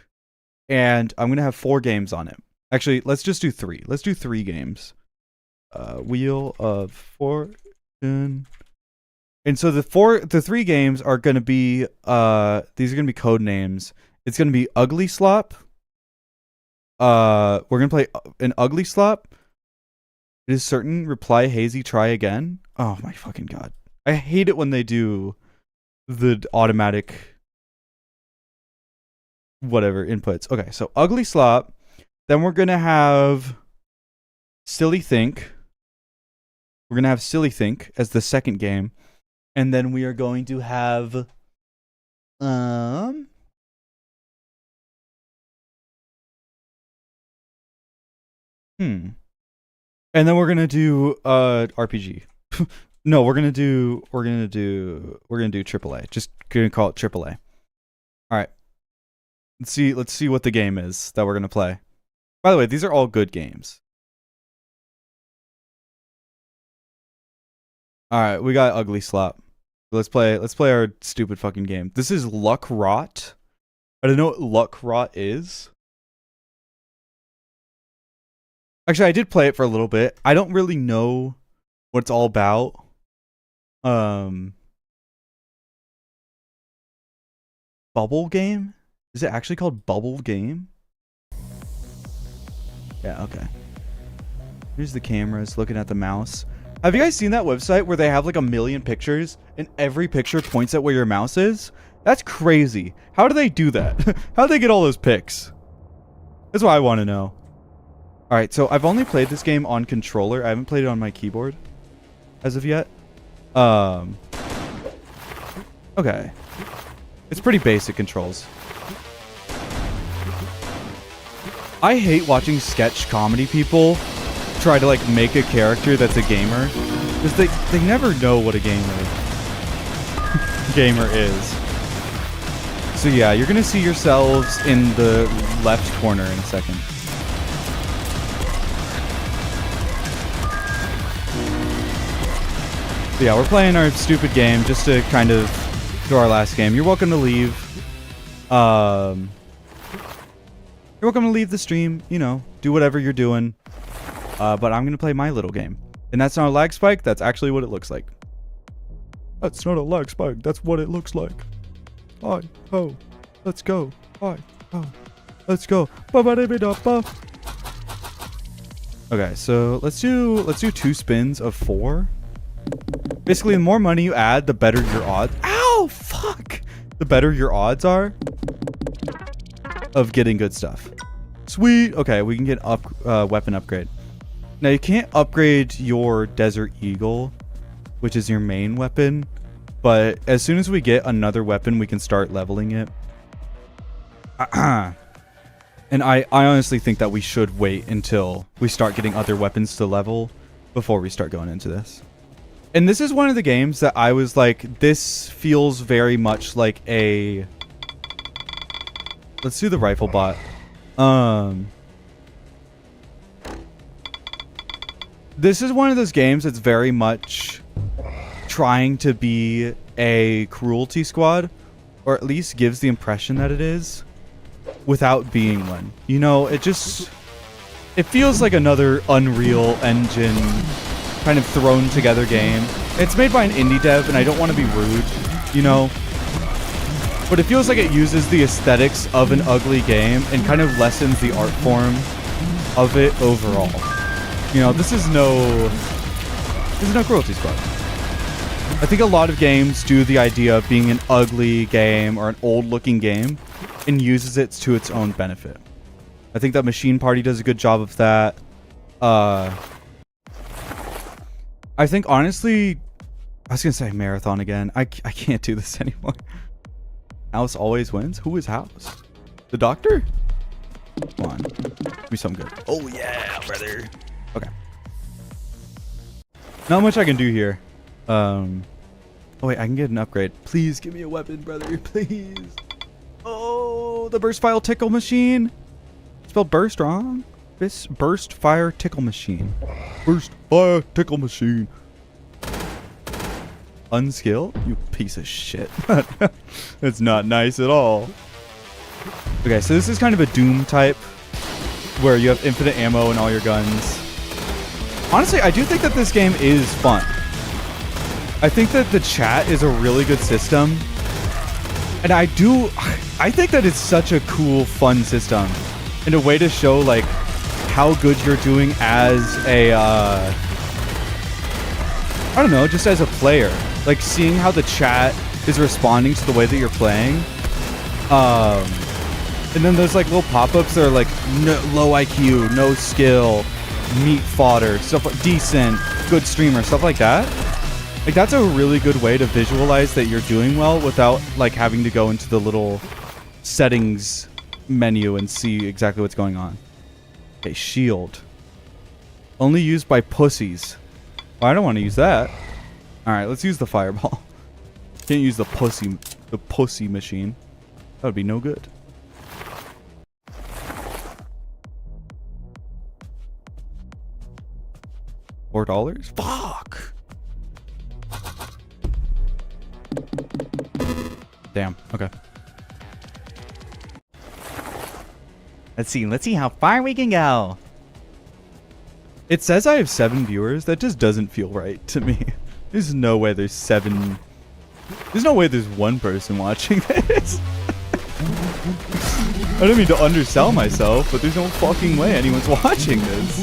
[SPEAKER 1] and I'm gonna have 4 games on it. Actually, let's just do 3. Let's do 3 games. Wheel of Fortune. And so the 3 games are gonna be these are gonna be code names. It's gonna be Ugly Slop. We're gonna play an Ugly Slop. It is certain. Reply hazy. Try again. Oh my fucking god! I hate it when they do the automatic whatever inputs. Okay, so Ugly Slop. Then we're gonna have Silly Think. We're gonna have Silly Think as the second game, and then we are going to have And then we're gonna do RPG. No, we're gonna do AAA. Just gonna call it AAA. All right. Let's see what the game is that we're gonna play. By the way, these are all good games. All right, we got Ugly Slop. Let's play our stupid fucking game. This is Luck Rot. I don't know what Luck Rot is. Actually, I did play it for a little bit. I don't really know what it's all about. Bubble Game? Is it actually called Bubble Game? Yeah, okay. Here's the cameras looking at the mouse. Have you guys seen that website where they have like 1 million pictures and every picture points at where your mouse is? That's crazy. How do they do that? How do they get all those pics? That's what I want to know. Alright, so I've only played this game on controller. I haven't played it on my keyboard as of yet. Okay. It's pretty basic controls. I hate watching sketch comedy people try to like make a character that's a gamer. Because they never know what a gamer is. So yeah, you're gonna see yourselves in the left corner in a second. So yeah, we're playing our stupid game just to kind of do our last game. You're welcome to leave. You're welcome to leave the stream, you know, do whatever you're doing. But I'm going to play my little game. And that's not a lag spike, that's actually what it looks like. That's not a lag spike, that's what it looks like. Hi, ho, let's go. Hi, ho, let's go. Okay, so let's do 2 spins of 4. Basically, the more money you add, the better your odds. Ow, fuck! The better your odds are of getting good stuff. Sweet. Okay, we can get weapon upgrade. Now, you can't upgrade your Desert Eagle, which is your main weapon. But as soon as we get another weapon, we can start leveling it. And I honestly think that we should wait until we start getting other weapons to level before we start going into this. And this is one of the games that I was like, this feels very much like a... Let's do the rifle bot. This is one of those games that's very much trying to be a cruelty squad, or at least gives the impression that it is, without being one. You know, it feels like another Unreal Engine kind of thrown together game. It's made by an indie dev, and I don't want to be rude, you know. but it feels like it uses the aesthetics of an ugly game and kind of lessens the art form of it overall. You know, this is no Cruelty Squad. I think a lot of games do the idea of being an ugly game or an old-looking game and uses it to its own benefit. I think that Machine Party does a good job of that. I think, honestly, I was going to say Marathon again. I can't do this anymore. House always wins? Who is House? The Doctor? Come on. Give me something good. Oh, yeah, brother. Okay. Not much I can do here. Oh, wait, I can get an upgrade. Please give me a weapon, brother. Please. Oh, the Burst Fire Tickle Machine. Spelled burst wrong. This Burst Fire Tickle Machine. Burst Fire Tickle Machine. Unskilled? You piece of shit. That's not nice at all. Okay, so this is kind of a Doom type where you have infinite ammo in all your guns. Honestly, I do think that this game is fun. I think that the chat is a really good system. And I think that it's such a cool, fun system. And a way to show, like, how good you're doing as a, I don't know, just as a player. Like, seeing how the chat is responding to the way that you're playing. And then there's, like, little pop-ups that are, like, no, low IQ, no skill, meat fodder, stuff like decent, good streamer, stuff like that. Like, that's a really good way to visualize that you're doing well without, like, having to go into the little settings menu and see exactly what's going on. Okay, shield. Only used by pussies. Well, I don't want to use that. Alright, let's use the fireball. Can't use the pussy machine. That would be no good. $4? Fuck! Damn, okay. Let's see how far we can go. It says I have 7 viewers. That just doesn't feel right to me. There's no way there's 7. There's no way there's 1 person watching this. I don't mean to undersell myself, but there's no fucking way anyone's watching this.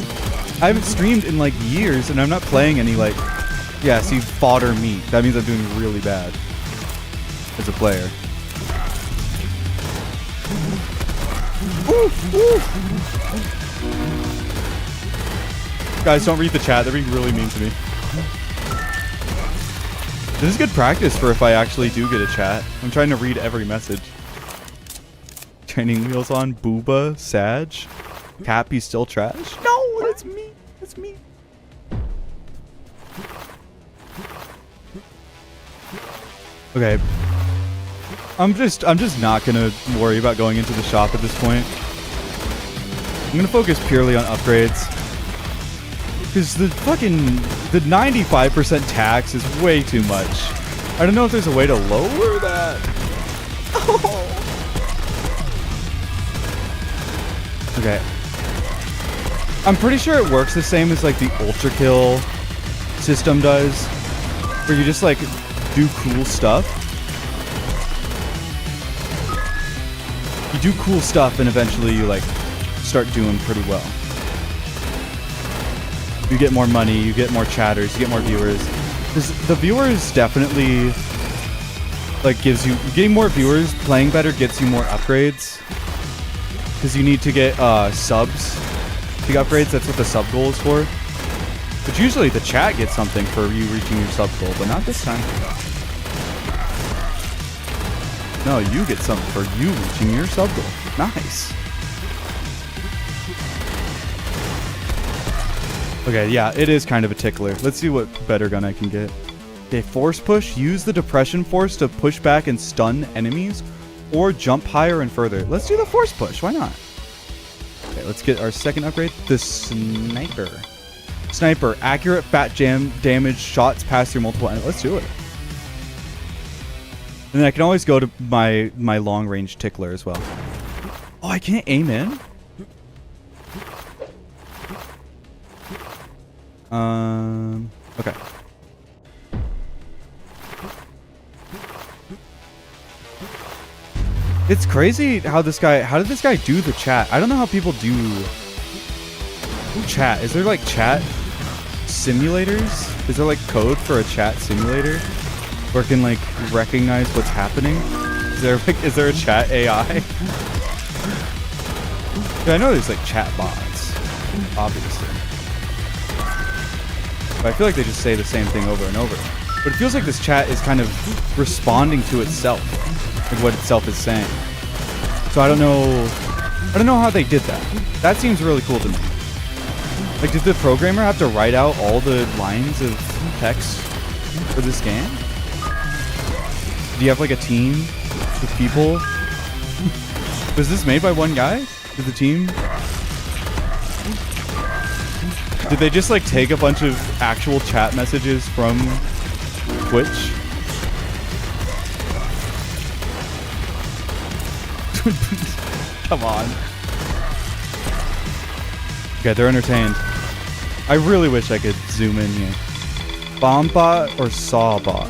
[SPEAKER 1] I haven't streamed in like years, and I'm not playing any like... Yeah, see, fodder meat. That means I'm doing really bad as a player. Ooh, ooh. Guys, don't read the chat. They're being really mean to me. This is good practice for if I actually do get a chat. I'm trying to read every message. Training wheels on. Booba. Sag. Cappy still trash? No, that's me. That's me. Okay. I'm just not gonna worry about going into the shop at this point. I'm gonna focus purely on upgrades. Because the 95% tax is way too much. I don't know if there's a way to lower that. Oh. Okay. I'm pretty sure it works the same as like the Ultra Kill system does. Where you just like do cool stuff. You do cool stuff and eventually you like start doing pretty well. You get more money, you get more chatters, you get more viewers. The viewers definitely like gives you getting more viewers, playing better gets you more upgrades. Because you need to get subs to get upgrades. That's what the sub goal is for. But usually the chat gets something for you reaching your sub goal, but not this time. No, you get something for you reaching your sub goal. Nice. Okay, yeah, it is kind of a tickler. Let's see what better gun I can get. Okay, force push. Use the depression force to push back and stun enemies, or jump higher and further. Let's do the force push. Why not? Okay, let's get our second upgrade. The sniper. Sniper. Accurate fat jam damage. Shots pass through multiple enemies. Let's do it. And then I can always go to my long range tickler as well. Oh, I can't aim in? Okay. It's crazy how did this guy do the chat? I don't know how people do chat. Is there like chat simulators? Is there like code for a chat simulator where it can like recognize what's happening? Is there a chat AI? Yeah, I know there's like chat bots, obviously. But I feel like they just say the same thing over and over. But it feels like this chat is kind of responding to itself, like what itself is saying. So I don't know how they did that. That seems really cool to me. Like, did the programmer have to write out all the lines of text for this game? Do you have like a team with people? Was this made by one guy? Did the team? Did they just like take a bunch of actual chat messages from Twitch? Come on. Okay, they're entertained. I really wish I could zoom in here. Bombot or Sawbot?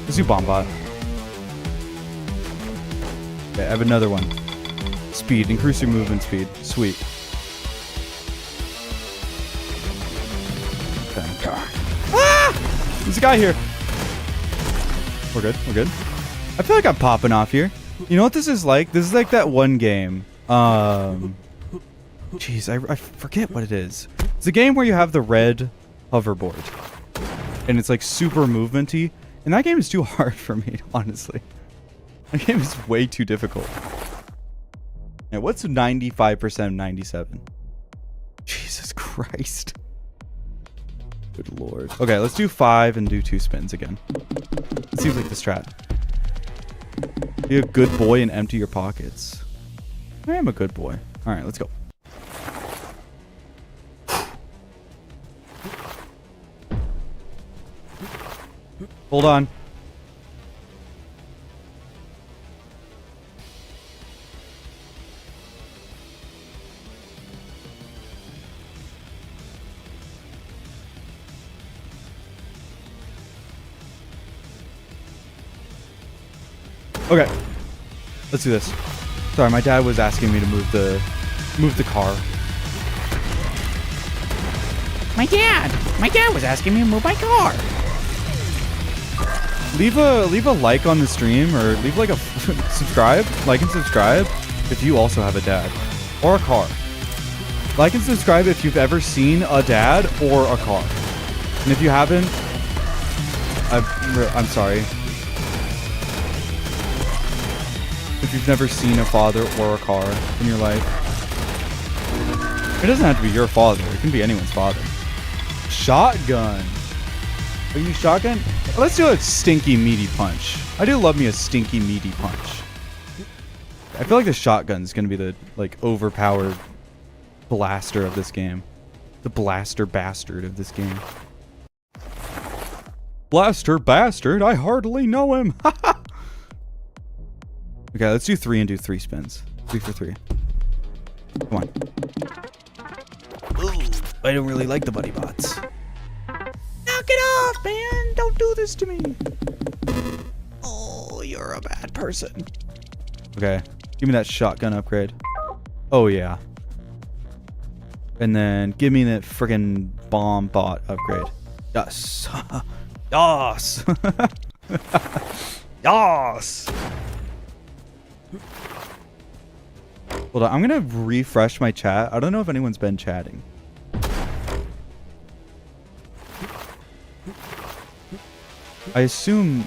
[SPEAKER 1] Let's do Bombot. Okay, I have another one. Speed. Increase your movement speed. Sweet. Okay. Ah! There's a guy here. We're good. We're good. I feel like I'm popping off here. You know what this is like? This is like that one game. Jeez, I forget what it is. It's a game where you have the red hoverboard. And it's like super movementy. And that game is too hard for me, honestly. That game is way too difficult. Yeah, what's 95% of 97? Jesus Christ. Good lord. Okay, let's do 5 and do 2 spins again. It seems like the strat. Be a good boy and empty your pockets. I am a good boy. Alright, let's go. Hold on. Okay, let's do this. Sorry, my dad was asking me to move the car.
[SPEAKER 3] My dad was asking me to move my car.
[SPEAKER 1] Leave a like on the stream, or leave like a subscribe, like and subscribe if you also have a dad or a car. Like and subscribe if you've ever seen a dad or a car, and if you haven't, I'm sorry. If you've never seen a father or a car in your life. It doesn't have to be your father. It can be anyone's father. Shotgun. Are you shotgun? Let's do a stinky meaty punch. I do love me a stinky meaty punch. I feel like the shotgun is going to be the like overpowered blaster of this game. The blaster bastard of this game. Blaster bastard? I hardly know him. Okay, let's do 3 and do 3 spins. 3 for 3. Come on. Ooh, I don't really like the buddy bots. Knock it off, man! Don't do this to me. Oh, you're a bad person. Okay, give me that shotgun upgrade. Oh yeah. And then give me that friggin' bomb bot upgrade. Yes. Yes. Yes. Hold on, I'm gonna refresh my chat. I don't know if anyone's been chatting. I assume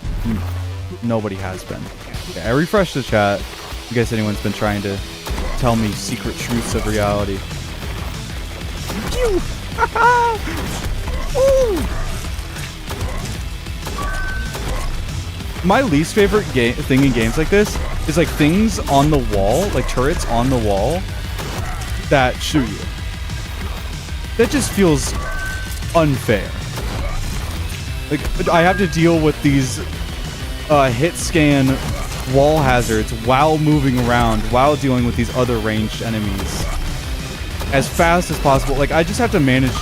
[SPEAKER 1] nobody has been. Okay, I refreshed the chat in case anyone's been trying to tell me secret truths of reality. My least favorite thing in games like this is like things on the wall, like turrets on the wall that shoot you. That just feels unfair. Like I have to deal with these hit scan wall hazards while moving around, while dealing with these other ranged enemies as fast as possible. Like I just have to manage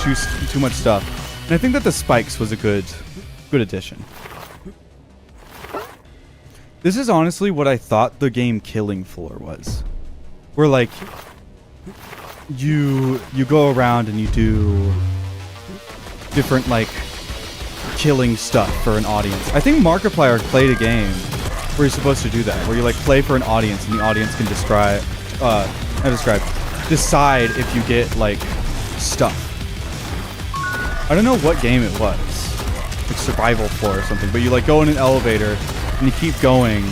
[SPEAKER 1] too much stuff. And I think that the spikes was a good addition. This is honestly what I thought the game Killing Floor was. Where like you go around and you do different like killing stuff for an audience. I think Markiplier played a game where you're supposed to do that, where you like play for an audience and the audience can decide if you get like stuff. I don't know what game it was, like Survival Floor or something, but you like go in an elevator and you keep going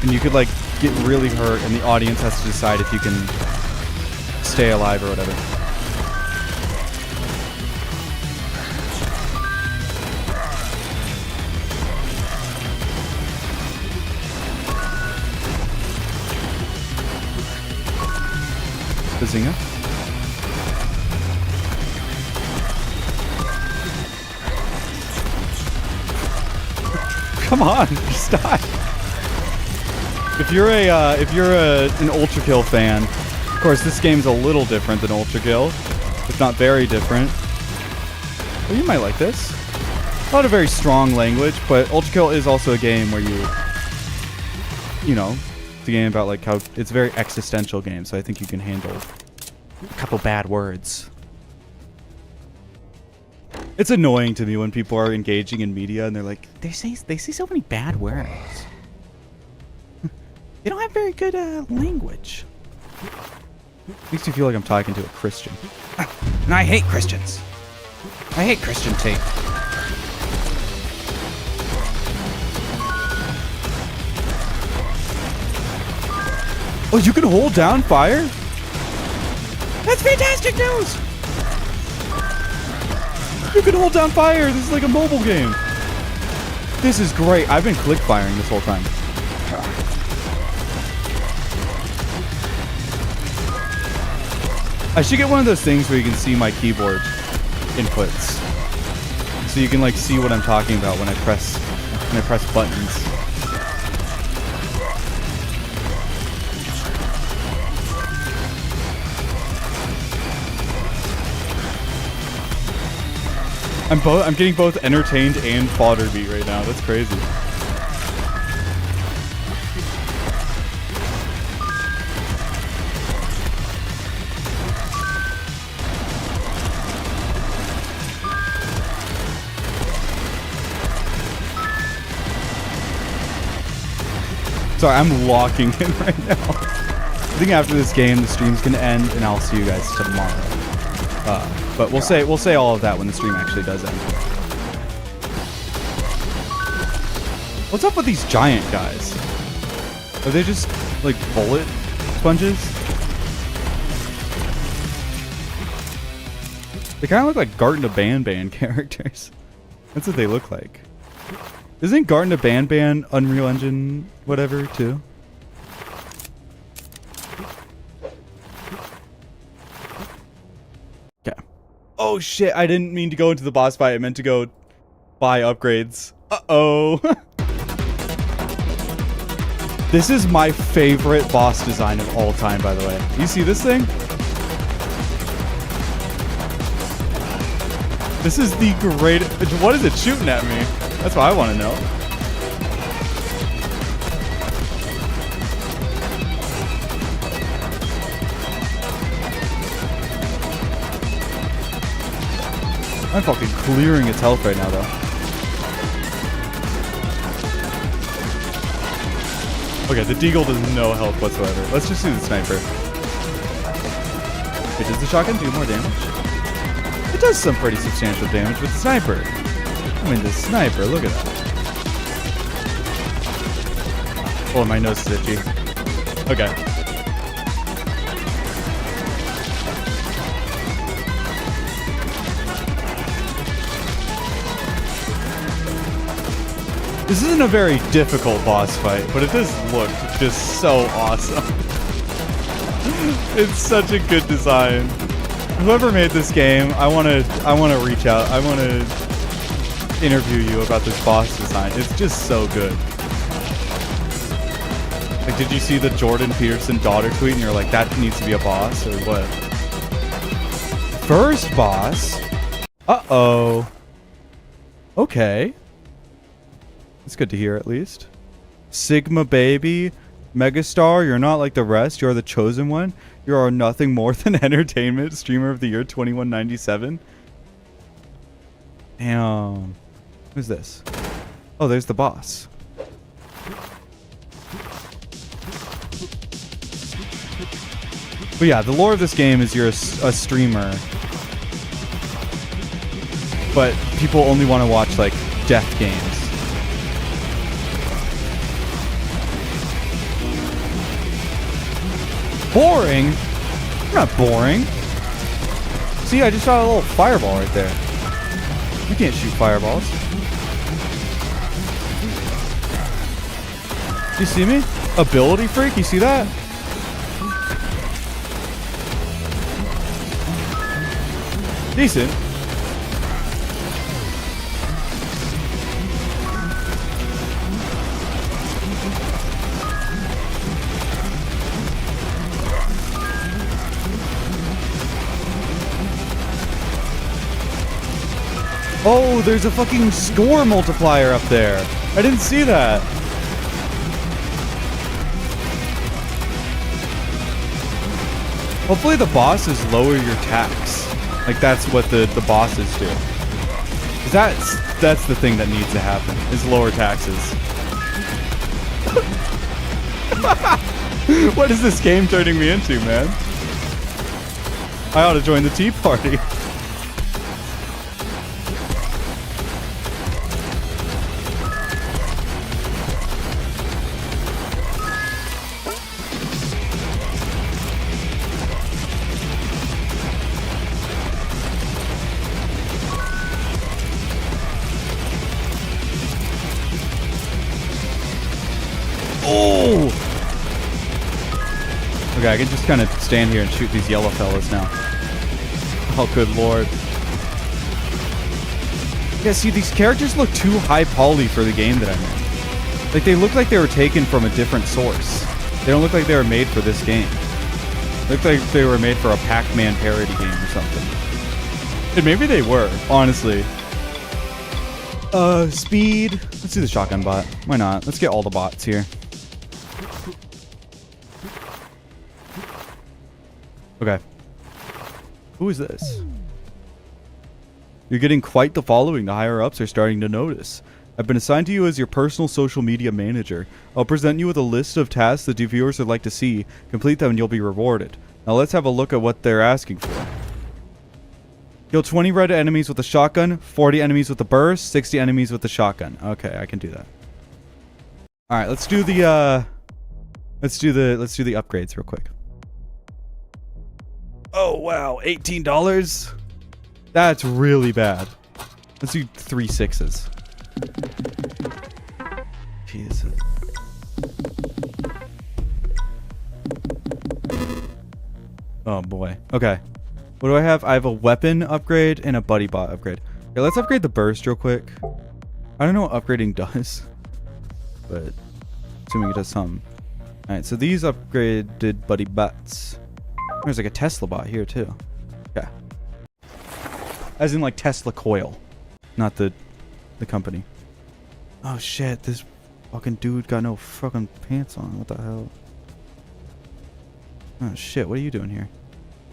[SPEAKER 1] and you could like get really hurt and the audience has to decide if you can stay alive or whatever. Bazinga. Come on, just die. If you're an Ultra Kill fan, of course this game's a little different than Ultra Kill. It's not very different. Well, you might like this. Not a very strong language, but Ultra Kill is also a game where you know, it's a game about like how it's a very existential game, so I think you can handle a couple bad words. It's annoying to me when people are engaging in media and they're like,
[SPEAKER 3] They say so many bad words. They don't have very good language.
[SPEAKER 1] makes me feel like I'm talking to a Christian.
[SPEAKER 3] And I hate Christians. I hate Christian tape.
[SPEAKER 1] Oh, you can hold down fire?
[SPEAKER 3] That's fantastic news!
[SPEAKER 1] You can hold down fire. This is like a mobile game. This is great. I've been click firing this whole time. I should get one of those things where you can see my keyboard inputs. So you can like see what I'm talking about when I press buttons. I'm getting both entertained and fodder beat right now. That's crazy. Sorry, I'm locking in right now. I think after this game, the stream's gonna end, and I'll see you guys tomorrow. But we'll say all of that when the stream actually does end. What's up with these giant guys? Are they just like bullet sponges? They kind of look like Garten of Banban characters. That's what they look like. Isn't Garten of Banban Unreal Engine whatever too? Okay. Oh shit, I didn't mean to go into the boss fight. I meant to go buy upgrades. Uh-oh. This is my favorite boss design of all time, by the way. You see this thing? This is the greatest. What is it shooting at me? That's what I want to know. I'm fucking clearing its health right now, though. Okay, the Deagle does no health whatsoever. Let's just do the sniper. Wait, does the shotgun do more damage? It does some pretty substantial damage with the sniper. I mean, the sniper, look at that. Oh, my nose is itchy. Okay. This isn't a very difficult boss fight, but it does look just so awesome. It's such a good design. Whoever made this game, I want to reach out. I want to interview you about this boss design. It's just so good. Like, did you see the Jordan Peterson daughter tweet and you're like, that needs to be a boss or what? First boss? Uh-oh. Okay. It's good to hear, at least. Sigma baby, Megastar, you're not like the rest. You're the chosen one. You are nothing more than entertainment streamer of the year 2197. Damn. Who's this? Oh, there's the boss. But yeah, the lore of this game is you're a streamer. But people only want to watch like death games. Boring? I'm not boring. See, I just shot a little fireball right there. You can't shoot fireballs. You see me? Ability freak, you see that? Decent. Oh, there's a fucking score multiplier up there. I didn't see that. Hopefully the bosses lower your tax. Like that's what the bosses do. 'Cause that's the thing that needs to happen, is lower taxes. What is this game turning me into, man? I ought to join the Tea Party. Oh! Okay, I can just kind of stand here and shoot these yellow fellas now. Oh, good lord. Yeah, see, these characters look too high poly for the game that I'm in. Like, they look like they were taken from a different source. They don't look like they were made for this game. They look like they were made for a Pac-Man parody game or something. And maybe they were, honestly. Speed. Let's do the shotgun bot. Why not? Let's get all the bots here. Okay. Who is this? You're getting quite the following. The higher-ups are starting to notice. I've been assigned to you as your personal social media manager. I'll present you with a list of tasks that your viewers would like to see. Complete them and you'll be rewarded. Now let's have a look at what they're asking for. Kill 20 red enemies with a shotgun, 40 enemies with a burst, 60 enemies with a shotgun. Okay, I can do that. Alright, let's do the upgrades real quick. Oh wow, $18? That's really bad. Let's do 3 6s. Jesus. Oh boy. Okay. What do I have? I have a weapon upgrade and a buddy bot upgrade. Okay, let's upgrade the burst real quick. I don't know what upgrading does, but assuming it does some. Alright, so these upgraded buddy bots. There's like a Tesla bot here too. Yeah. As in like Tesla coil. Not the company. Oh shit, this fucking dude got no fucking pants on. What the hell? Oh shit, what are you doing here?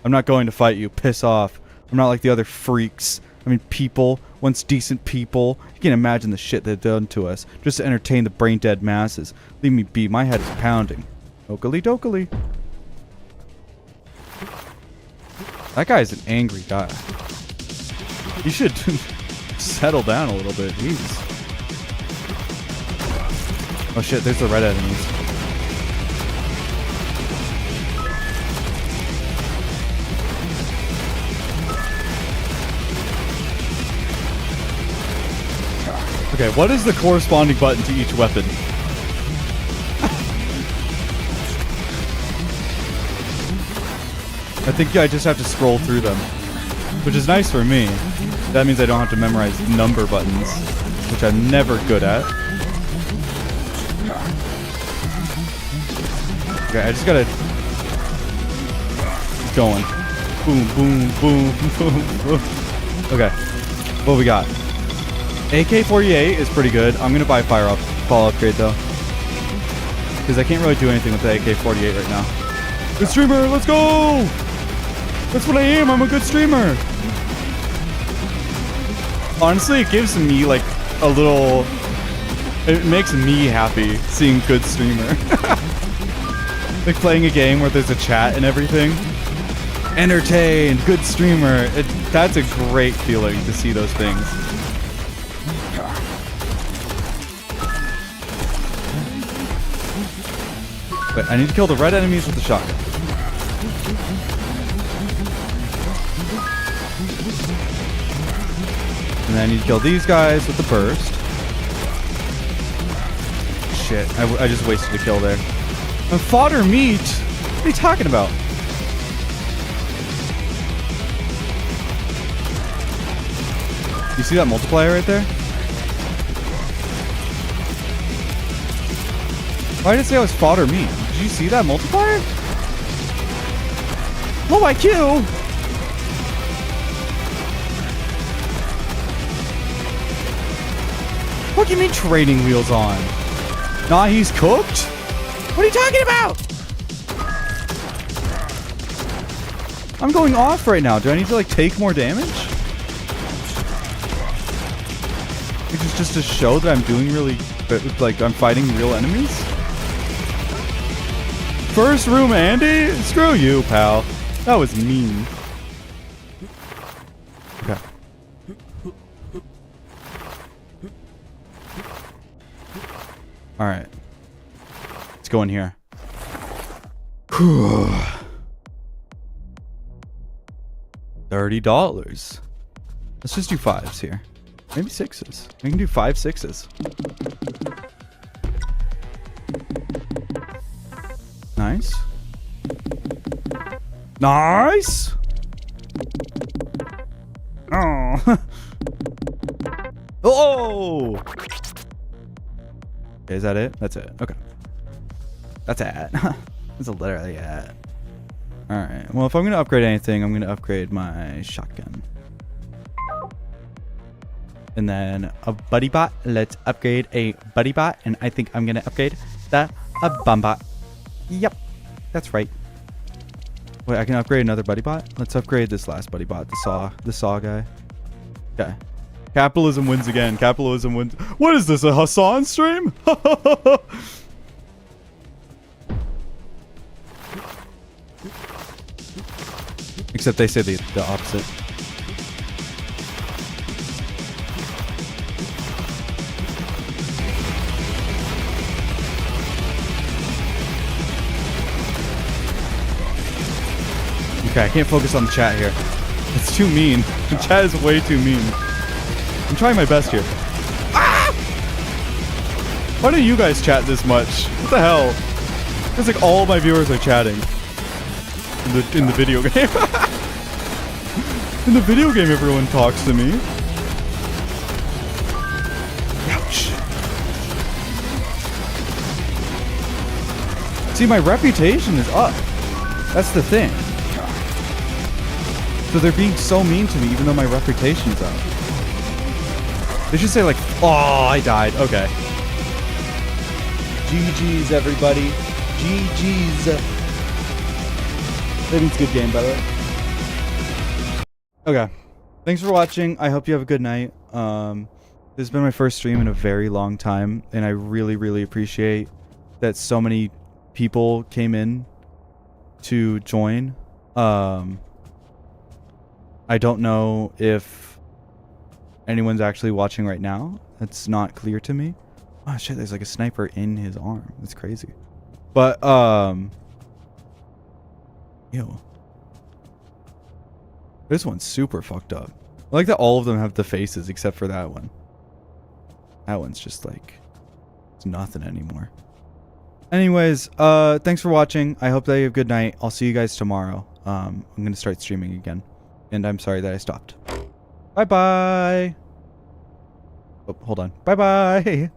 [SPEAKER 1] I'm not going to fight you. Piss off. I'm not like the other freaks. I mean, people. Once decent people. You can't imagine the shit they've done to us. Just to entertain the brain-dead masses. Leave me be. My head is pounding. Okily dokily. That guy's an angry guy. You should settle down a little bit. Jeez. Oh shit, there's the red enemies. Okay, what is the corresponding button to each weapon? I think I just have to scroll through them, which is nice for me. That means I don't have to memorize number buttons, which I'm never good at. Okay, I just gotta keep going. Boom, boom, boom, boom, boom. Okay, what we got? AK-48 is pretty good. I'm gonna buy Fall upgrade though. Because I can't really do anything with the AK-48 right now. Good streamer, let's go! That's what I am, I'm a good streamer. Honestly, it gives me like a little... It makes me happy seeing good streamer. Like playing a game where there's a chat and everything. Entertained, good streamer. That's a great feeling to see those things. Wait, I need to kill the red enemies with the shotgun. And then I need to kill these guys with the burst. Shit, I just wasted a kill there. And fodder meat? What are you talking about? You see that multiplier right there? Why did it say I was fodder meat? Did you see that multiplier? Low IQ! What do you mean training wheels on? Nah, he's cooked? What are you talking about? I'm going off right now. Do I need to like take more damage? Just to show that I'm doing really, like I'm fighting real enemies? First room, Andy? Screw you, pal. That was mean. Okay. All right. Let's go in here. $30. Let's just do 5s here. Maybe 6s. We can do 5 6s. Nice. Nice. Oh. Oh. Okay, is that it? That's it. Okay. That's it. That's literally it. All right. Well, if I'm gonna upgrade anything, I'm gonna upgrade my shotgun. And then a buddy bot. Let's upgrade a buddy bot. And I think I'm going to upgrade a bum bot. Yep. That's right. Wait, I can upgrade another buddy bot? Let's upgrade this last buddy bot. The saw guy. Okay. Capitalism wins again. Capitalism wins. What is this? A Hassan stream? Except they say the opposite. Okay, I can't focus on the chat here. It's too mean. The chat is way too mean. I'm trying my best here. Ah! Why do you guys chat this much? What the hell? It's like all my viewers are chatting. In the video game. In the video game, everyone talks to me. Ouch. See, my reputation is up. That's the thing. So they're being so mean to me even though my reputation's up. They should say like, oh, I died. Okay. GG's, everybody. GG's. That means good game, by the way. Okay. Thanks for watching. I hope you have a good night. This has been my first stream in a very long time, and I really, really appreciate that so many people came in to join. I don't know if anyone's actually watching right now. That's not clear to me. Oh shit, there's like a sniper in his arm. That's crazy. But ew. This one's super fucked up. I like that all of them have the faces except for that one. That one's just like, it's nothing anymore. Anyways, thanks for watching. I hope that you have a good night. I'll see you guys tomorrow. I'm gonna start streaming again. And I'm sorry that I stopped. Bye-bye. Oh, hold on. Bye-bye.